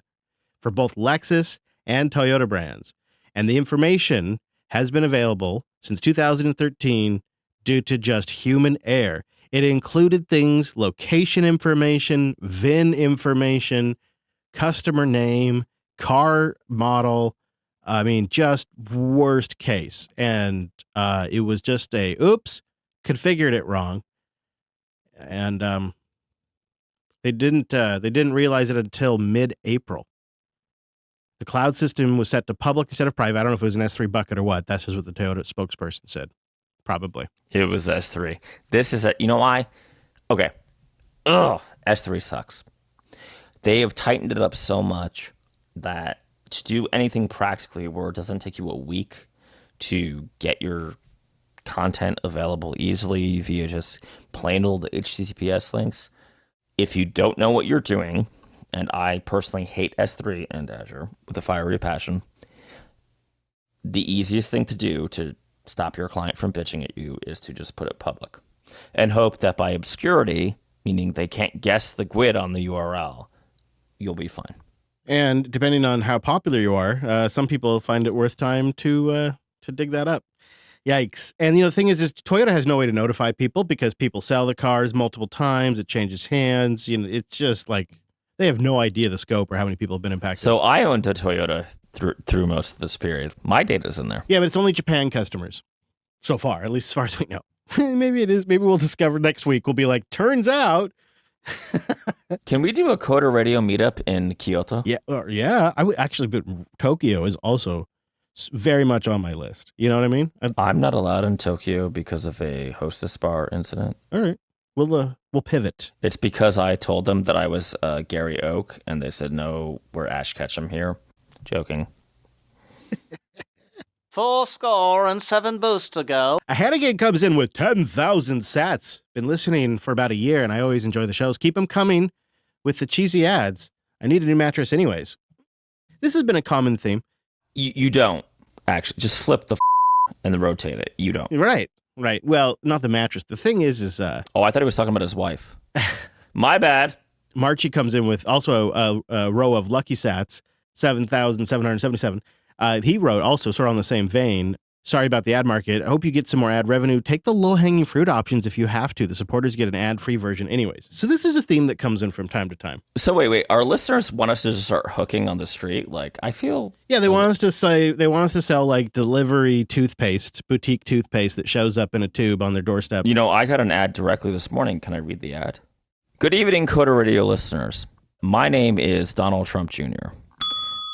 for both Lexus and Toyota brands. And the information has been available since 2013 due to just human error. It included things, location information, VIN information, customer name, car model. I mean, just worst case. And it was just oops, configured it wrong. And they didn't realize it until mid-April. The cloud system was set to public instead of private. I don't know if it was an S3 bucket or what. That's just what the Toyota spokesperson said. Probably. It was S3. This is you know why? Okay. S3 sucks. They have tightened it up so much that to do anything practically where it doesn't take you a week to get your content available easily via just plain old HTTPS links, if you don't know what you're doing, and I personally hate S3 and Azure with a fiery passion, the easiest thing to do to stop your client from bitching at you is to just put it public and hope that by obscurity, meaning they can't guess the GUID on the URL, you'll be fine. And depending on how popular you are, some people find it worth time to dig that up. Yikes. And the thing is Toyota has no way to notify people because people sell the cars multiple times. It changes hands. It's just like they have no idea the scope or how many people have been impacted. So I owned a Toyota through most of this period. My data's in there. Yeah, but it's only Japan customers so far, at least as far as we know. Maybe it is. Maybe we'll discover next week. We'll be like, turns out. Can we do a Coder Radio meetup in Kyoto? Yeah. I would actually, but Tokyo is also very much on my list. You know what I mean? I'm not allowed in Tokyo because of a hostess bar incident. All right. We'll pivot. It's because I told them that I was Gary Oak, and they said, no, we're Ash Ketchum here. Joking. 4 boosts to go. A Hannigan comes in with 10,000 sats. Been listening for about a year, and I always enjoy the shows. Keep them coming with the cheesy ads. I need a new mattress anyways. This has been a common theme. You don't, actually. Just flip the and then rotate it. You don't. Right. Well, not the mattress. The thing is Oh, I thought he was talking about his wife. My bad. Marchie comes in with also a row of lucky sats, 7,777. He wrote also sort of on the same vein. Sorry about the ad market. I hope you get some more ad revenue. Take the low-hanging fruit options if you have to. The supporters get an ad-free version anyways. So this is a theme that comes in from time to time. So wait. Our listeners want us to just start hooking on the street? Like, I feel... Yeah, they want us to sell like delivery toothpaste, boutique toothpaste that shows up in a tube on their doorstep. I got an ad directly this morning. Can I read the ad? Good evening, Coder Radio listeners. My name is Donald Trump Jr.,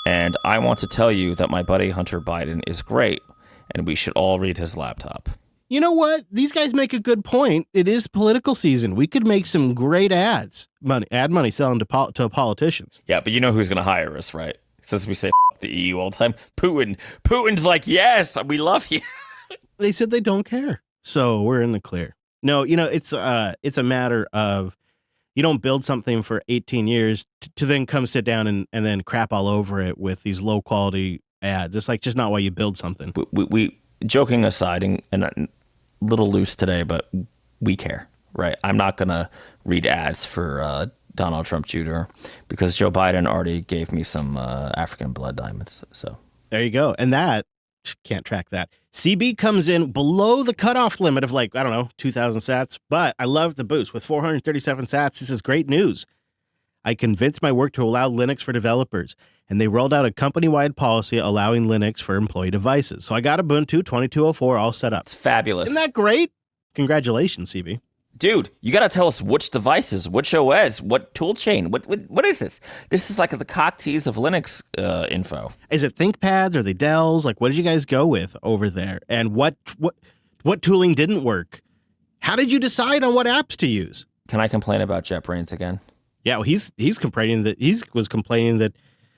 and I want to tell you that my buddy Hunter Biden is great, and we should all read his laptop. You know what? These guys make a good point. It is political season. We could make some great ad money selling to politicians. Yeah, but you know who's going to hire us, right? Since we say the EU all the time. Putin's like, yes, we love you. They said they don't care. So we're in the clear. No, it's a matter of you don't build something for 18 years to then come sit down and then crap all over it with these low quality ads. It's like just not why you build something. We joking aside, and a little loose today, but we care, right? I'm not going to read ads for Donald Trump Jr. because Joe Biden already gave me some African blood diamonds. So there you go. And that can't track that. CB comes in below the cutoff limit of 2,000 sats, but I love the boost with 437 sats. This is great news. I convinced my work to allow Linux for developers, and they rolled out a company-wide policy allowing Linux for employee devices. So I got Ubuntu 2204 all set up. It's fabulous. Isn't that great? Congratulations, CB. Dude, you got to tell us which devices, which OS, what tool chain, what is this? This is like the cocktease of Linux info. Is it ThinkPads? Are they Dells? What did you guys go with over there? And what tooling didn't work? How did you decide on what apps to use? Can I complain about JetBrains again? Yeah, well, he's complaining that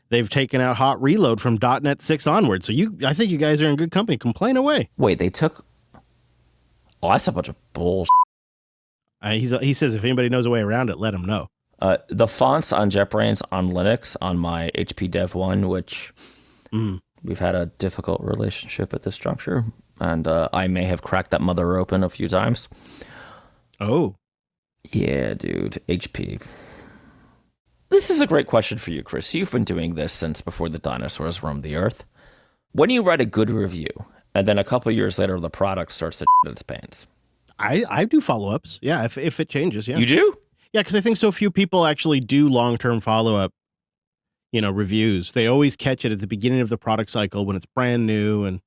they've taken out Hot Reload from .NET 6 onward. So I think you guys are in good company. Complain away. Wait, they took... Oh, that's a bunch of bullshit. He says if anybody knows a way around it, let him know. The fonts on JetBrains on Linux on my HP Dev 1, which we've had a difficult relationship at this juncture, and I may have cracked that mother open a few times. Oh. Yeah, dude. HP. This is a great question for you, Chris. You've been doing this since before the dinosaurs roamed the earth. When you write a good review, and then a couple years later the product starts to shit its pants. I do follow-ups. Yeah, if it changes, yeah. You do? Yeah, because I think so few people actually do long-term follow-up, reviews. They always catch it at the beginning of the product cycle when it's brand new. And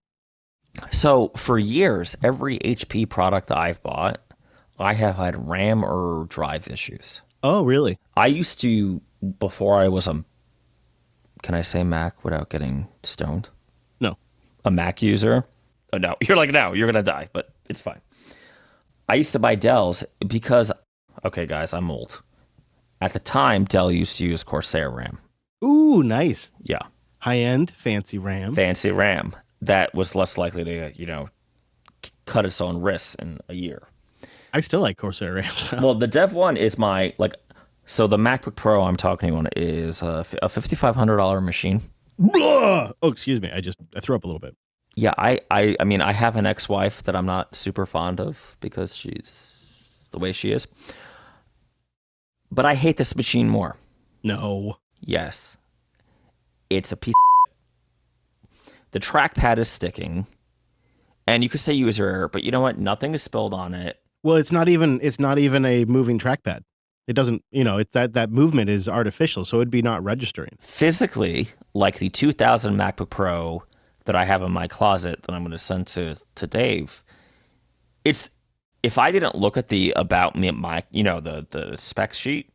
so for years, every HP product I've bought, I have had RAM or drive issues. Oh, really? I used to, before I was can I say Mac without getting stoned? No. A Mac user? Oh, no. You're like, no, you're going to die, but it's fine. I used to buy Dells because, okay, guys, I'm old. At the time, Dell used to use Corsair RAM. Ooh, nice. Yeah. High-end, fancy RAM. Fancy RAM. That was less likely to, cut its own wrists in a year. I still like Corsair RAM. So. Well, the Dev 1 is so the MacBook Pro I'm talking to you on is a $5,500 machine. Blah! Oh, excuse me. I threw up a little bit. Yeah, I mean, I have an ex-wife that I'm not super fond of because she's the way she is. But I hate this machine more. No. Yes. It's a piece of The trackpad is sticking. And you could say user error, but you know what? Nothing is spilled on it. Well, it's not even a moving trackpad. It doesn't, it's that movement is artificial, so it'd be not registering. Physically, like the 2000 MacBook Pro that I have in my closet that I'm going to send to Dave, if I didn't look at the about me, the spec sheet,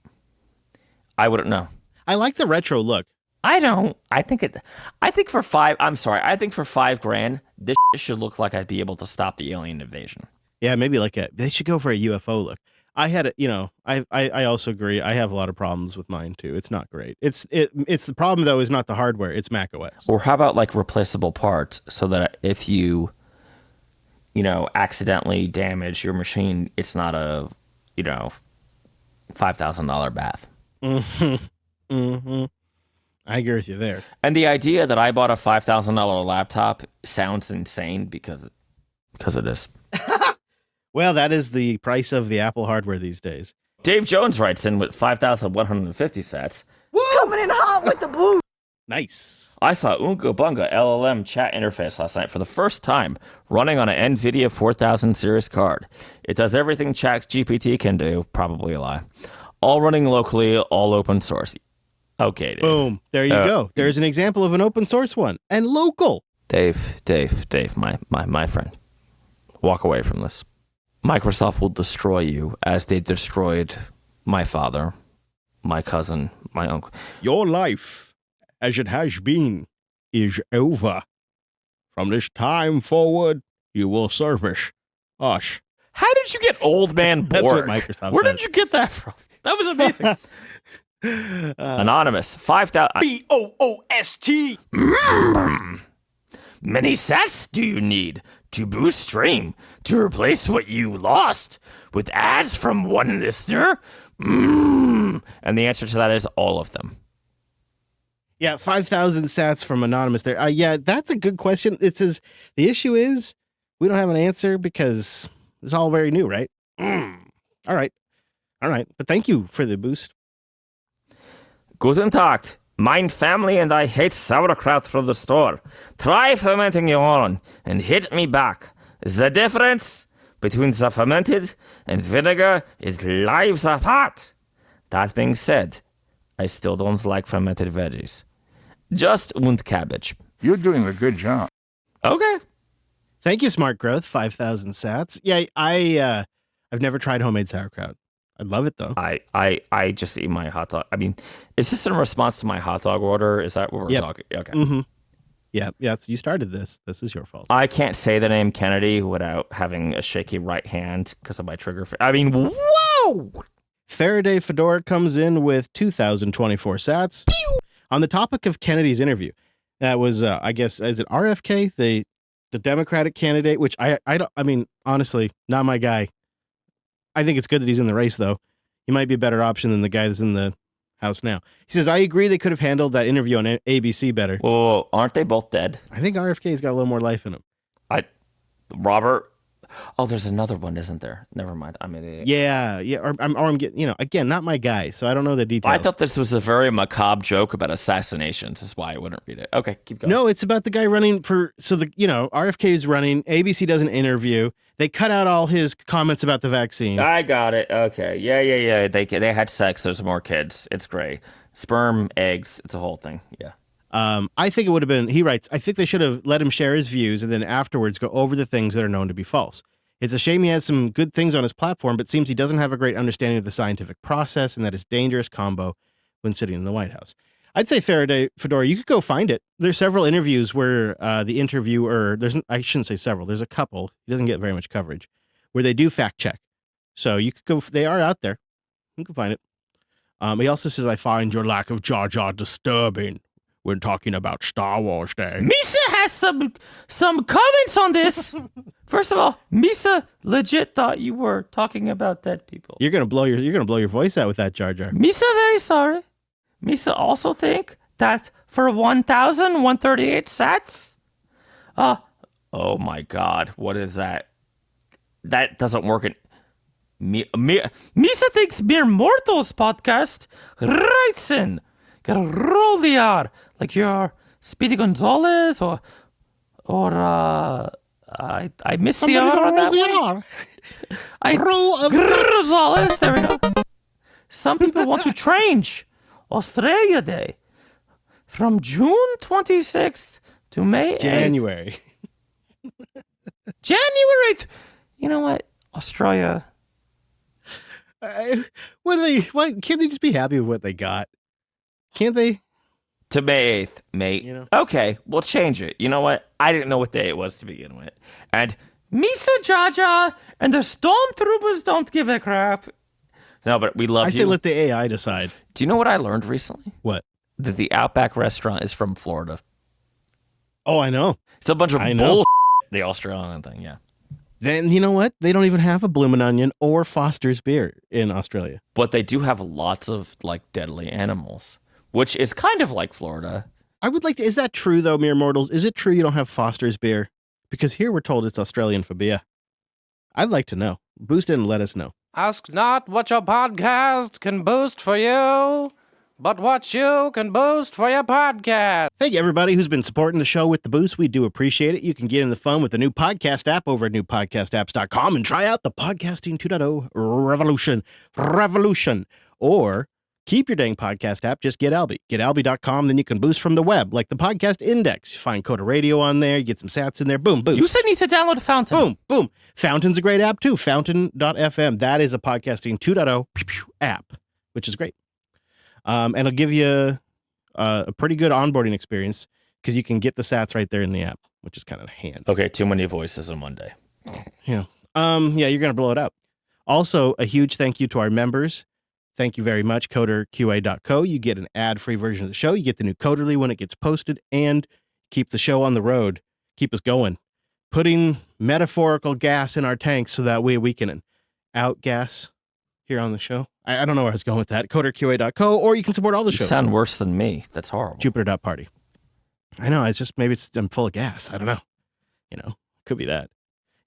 I wouldn't know. I like the retro look. I don't. I think for $5,000, this should look like I'd be able to stop the alien invasion. Yeah, maybe they should go for a UFO look. I had I also agree. I have a lot of problems with mine too. It's not great. It's the problem though is not the hardware. It's Mac OS. Or how about replaceable parts so that if you, accidentally damage your machine, it's not a, $5,000 bath. Mm-hmm. Mm-hmm. I agree with you there. And the idea that I bought a $5,000 laptop sounds insane because it is. Well, that is the price of the Apple hardware these days. Dave Jones writes in with 5,150 sats. Woo! Coming in hot with the boo. Nice. I saw Unga Bunga LLM chat interface last night for the first time, running on an NVIDIA 4000 series card. It does everything chat-gpt can do, probably a lie. All running locally, all open source. Okay, Dave. Boom. There you go. There's an example of an open source one. And local. Dave, my friend. Walk away from this. Microsoft will destroy you as they destroyed my father, my cousin, my uncle. Your life, as it has been, is over. From this time forward, you will service us. How did you get Old Man Borg? That's what Microsoft Where said. did you get that from? That was amazing. Anonymous, 5,000. BOOST. Many sats do you need to boost stream to replace what you lost with ads from one listener? And the answer to that is all of them. Yeah, 5,000 sats from Anonymous there. Yeah, that's a good question. It says the issue is we don't have an answer because it's all very new, right? All right. But thank you for the boost. Guten Tag. Mein family and I hate sauerkraut from the store. Try fermenting your own and hit me back. The difference between the fermented and vinegar is lives apart. That being said, I still don't like fermented veggies. Just und cabbage. You're doing a good job. Okay. Thank you, Smart Growth, 5,000 sats. Yeah, I've never tried homemade sauerkraut. I'd love it though. I just eat my hot dog. I mean, is this in response to my hot dog order? Is that what we're talking? Okay. Mm-hmm. Yeah, so you started this. This is your fault. I can't say the name Kennedy without having a shaky right hand because of my trigger. I mean, whoa! Faraday Fedora comes in with 2,024 sats. On the topic of Kennedy's interview, that was, I guess, is it RFK, the Democratic candidate, which I mean, honestly, not my guy. I think it's good that he's in the race, though. He might be a better option than the guy that's in the House now. He says, I agree they could have handled that interview on ABC better. Whoa, aren't they both dead? I think RFK's got a little more life in him. Robert. Oh, there's another one, isn't there? Never mind. I'm an idiot. Yeah. Or I'm getting, again, not my guy, so I don't know the details. I thought this was a very macabre joke about assassinations. Is why I wouldn't read it. Okay, keep going. No, it's about the guy running for. So RFK is running. ABC does an interview. They cut out all his comments about the vaccine. I got it. Okay. Yeah. They had sex. There's more kids. It's great. Sperm, eggs. It's a whole thing. Yeah. I think it would have been, he writes, I think they should have let him share his views and then afterwards go over the things that are known to be false. It's a shame he has some good things on his platform, but seems he doesn't have a great understanding of the scientific process, and that is dangerous combo when sitting in the White House. I'd say Faraday Fedora, you could go find it. There's several interviews where the interviewer, I shouldn't say several, there's a couple, he doesn't get very much coverage, where they do fact check. So you could go, they are out there. You can find it. He also says, I find your lack of Jar Jar disturbing when talking about Star Wars Day. Misa has some comments on this. First of all, Misa legit thought you were talking about dead people. You're gonna blow your voice out with that, Jar Jar. Misa very sorry. Misa also think that for 1,138 sats. Oh my God, what is that? That doesn't work in. Misa thinks Mere Mortals podcast writes in. Gotta roll the R like you're Speedy Gonzalez or I missed the R on that one. Gonzalez, there we go. Some people want to change Australia Day from June 26th to May 8th. January. January 8th. You know what? Australia. Why can't they just be happy with what they got? Can't they? To May 8th, mate. Okay, we'll change it. You know what? I didn't know what day it was to begin with. And Misa Jaja and the Stormtroopers don't give a crap. No, but we love you. I say let the AI decide. Do you know what I learned recently? What? That the Outback restaurant is from Florida. Oh, I know. It's a bunch of bull. The Australian thing, yeah. Then you know what? They don't even have a Bloomin' Onion or Foster's beer in Australia. But they do have lots of deadly animals, which is kind of like Florida. I would like to. Is that true though, Mere Mortals? Is it true you don't have Foster's beer? Because here we're told it's Australian phobia. I'd like to know. Boost in and let us know. Ask not what your podcast can boost for you, but what you can boost for your podcast. Thank you, everybody who's been supporting the show with the boost. We do appreciate it. You can get in the fun with the new podcast app over at newpodcastapps.com and try out the Podcasting 2.0 revolution. Or keep your dang podcast app. Just get Albie. Get Albie.com. Then you can boost from the web, like the podcast index. You find Coda Radio on there. You get some sats in there. Boom, boost. You said need to download Fountain. Boom, boom. Fountain's a great app, too. Fountain.fm. That is a Podcasting 2.0 app, which is great. And it'll give you a pretty good onboarding experience because you can get the sats right there in the app, which is kind of handy. Okay, too many voices on Monday. Yeah. Yeah, you're going to blow it up. Also, a huge thank you to our members. Thank you very much, coderqa.co. You get an ad-free version of the show. You get the new Coderly when it gets posted, and keep the show on the road. Keep us going. Putting metaphorical gas in our tanks so that way we can outgas here on the show. I don't know where I was going with that. coderqa.co, or you can support all the shows. You sound worse than me. That's horrible. Jupiter.party. I know. It's just maybe I'm full of gas. I don't know. Could be that.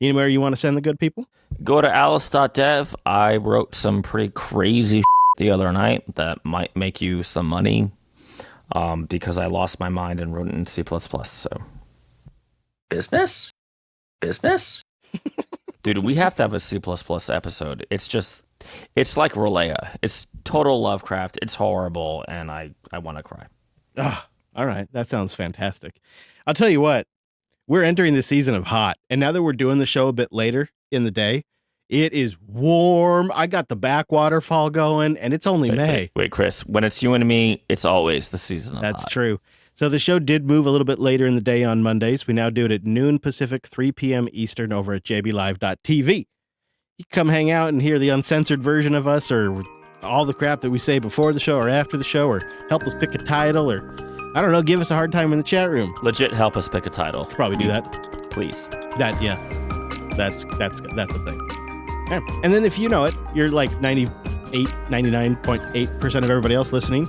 Anywhere you want to send the good people? Go to alice.dev. I wrote some pretty crazy the other night that might make you some money because I lost my mind and wrote it in C++. So, business? Dude, we have to have a C++ episode. It's like Relaya. It's total Lovecraft. It's horrible, and I want to cry. Oh, all right. That sounds fantastic. I'll tell you what. We're entering the season of hot, and now that we're doing the show a bit later in the day, it is warm. I got the backwater fall going, and it's only May. Wait, Chris. When it's you and me, it's always the season of hot. That's true. So the show did move a little bit later in the day on Mondays. We now do it at noon Pacific, 3 p.m. Eastern over at jblive.tv. You can come hang out and hear the uncensored version of us or all the crap that we say before the show or after the show, or help us pick a title, or I don't know, give us a hard time in the chat room. Legit help us pick a title. Could probably do that. Please. That's the thing. Yeah. And then if you know it, you're like 99.8% of everybody else listening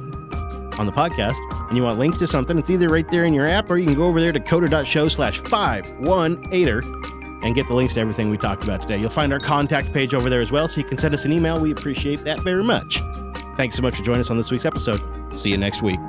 on the podcast, and you want links to something, it's either right there in your app, or you can go over there to coder.show/518er and get the links to everything we talked about today. You'll find our contact page over there as well, so you can send us an email. We appreciate that very much. Thanks so much for joining us on this week's episode. See you next week.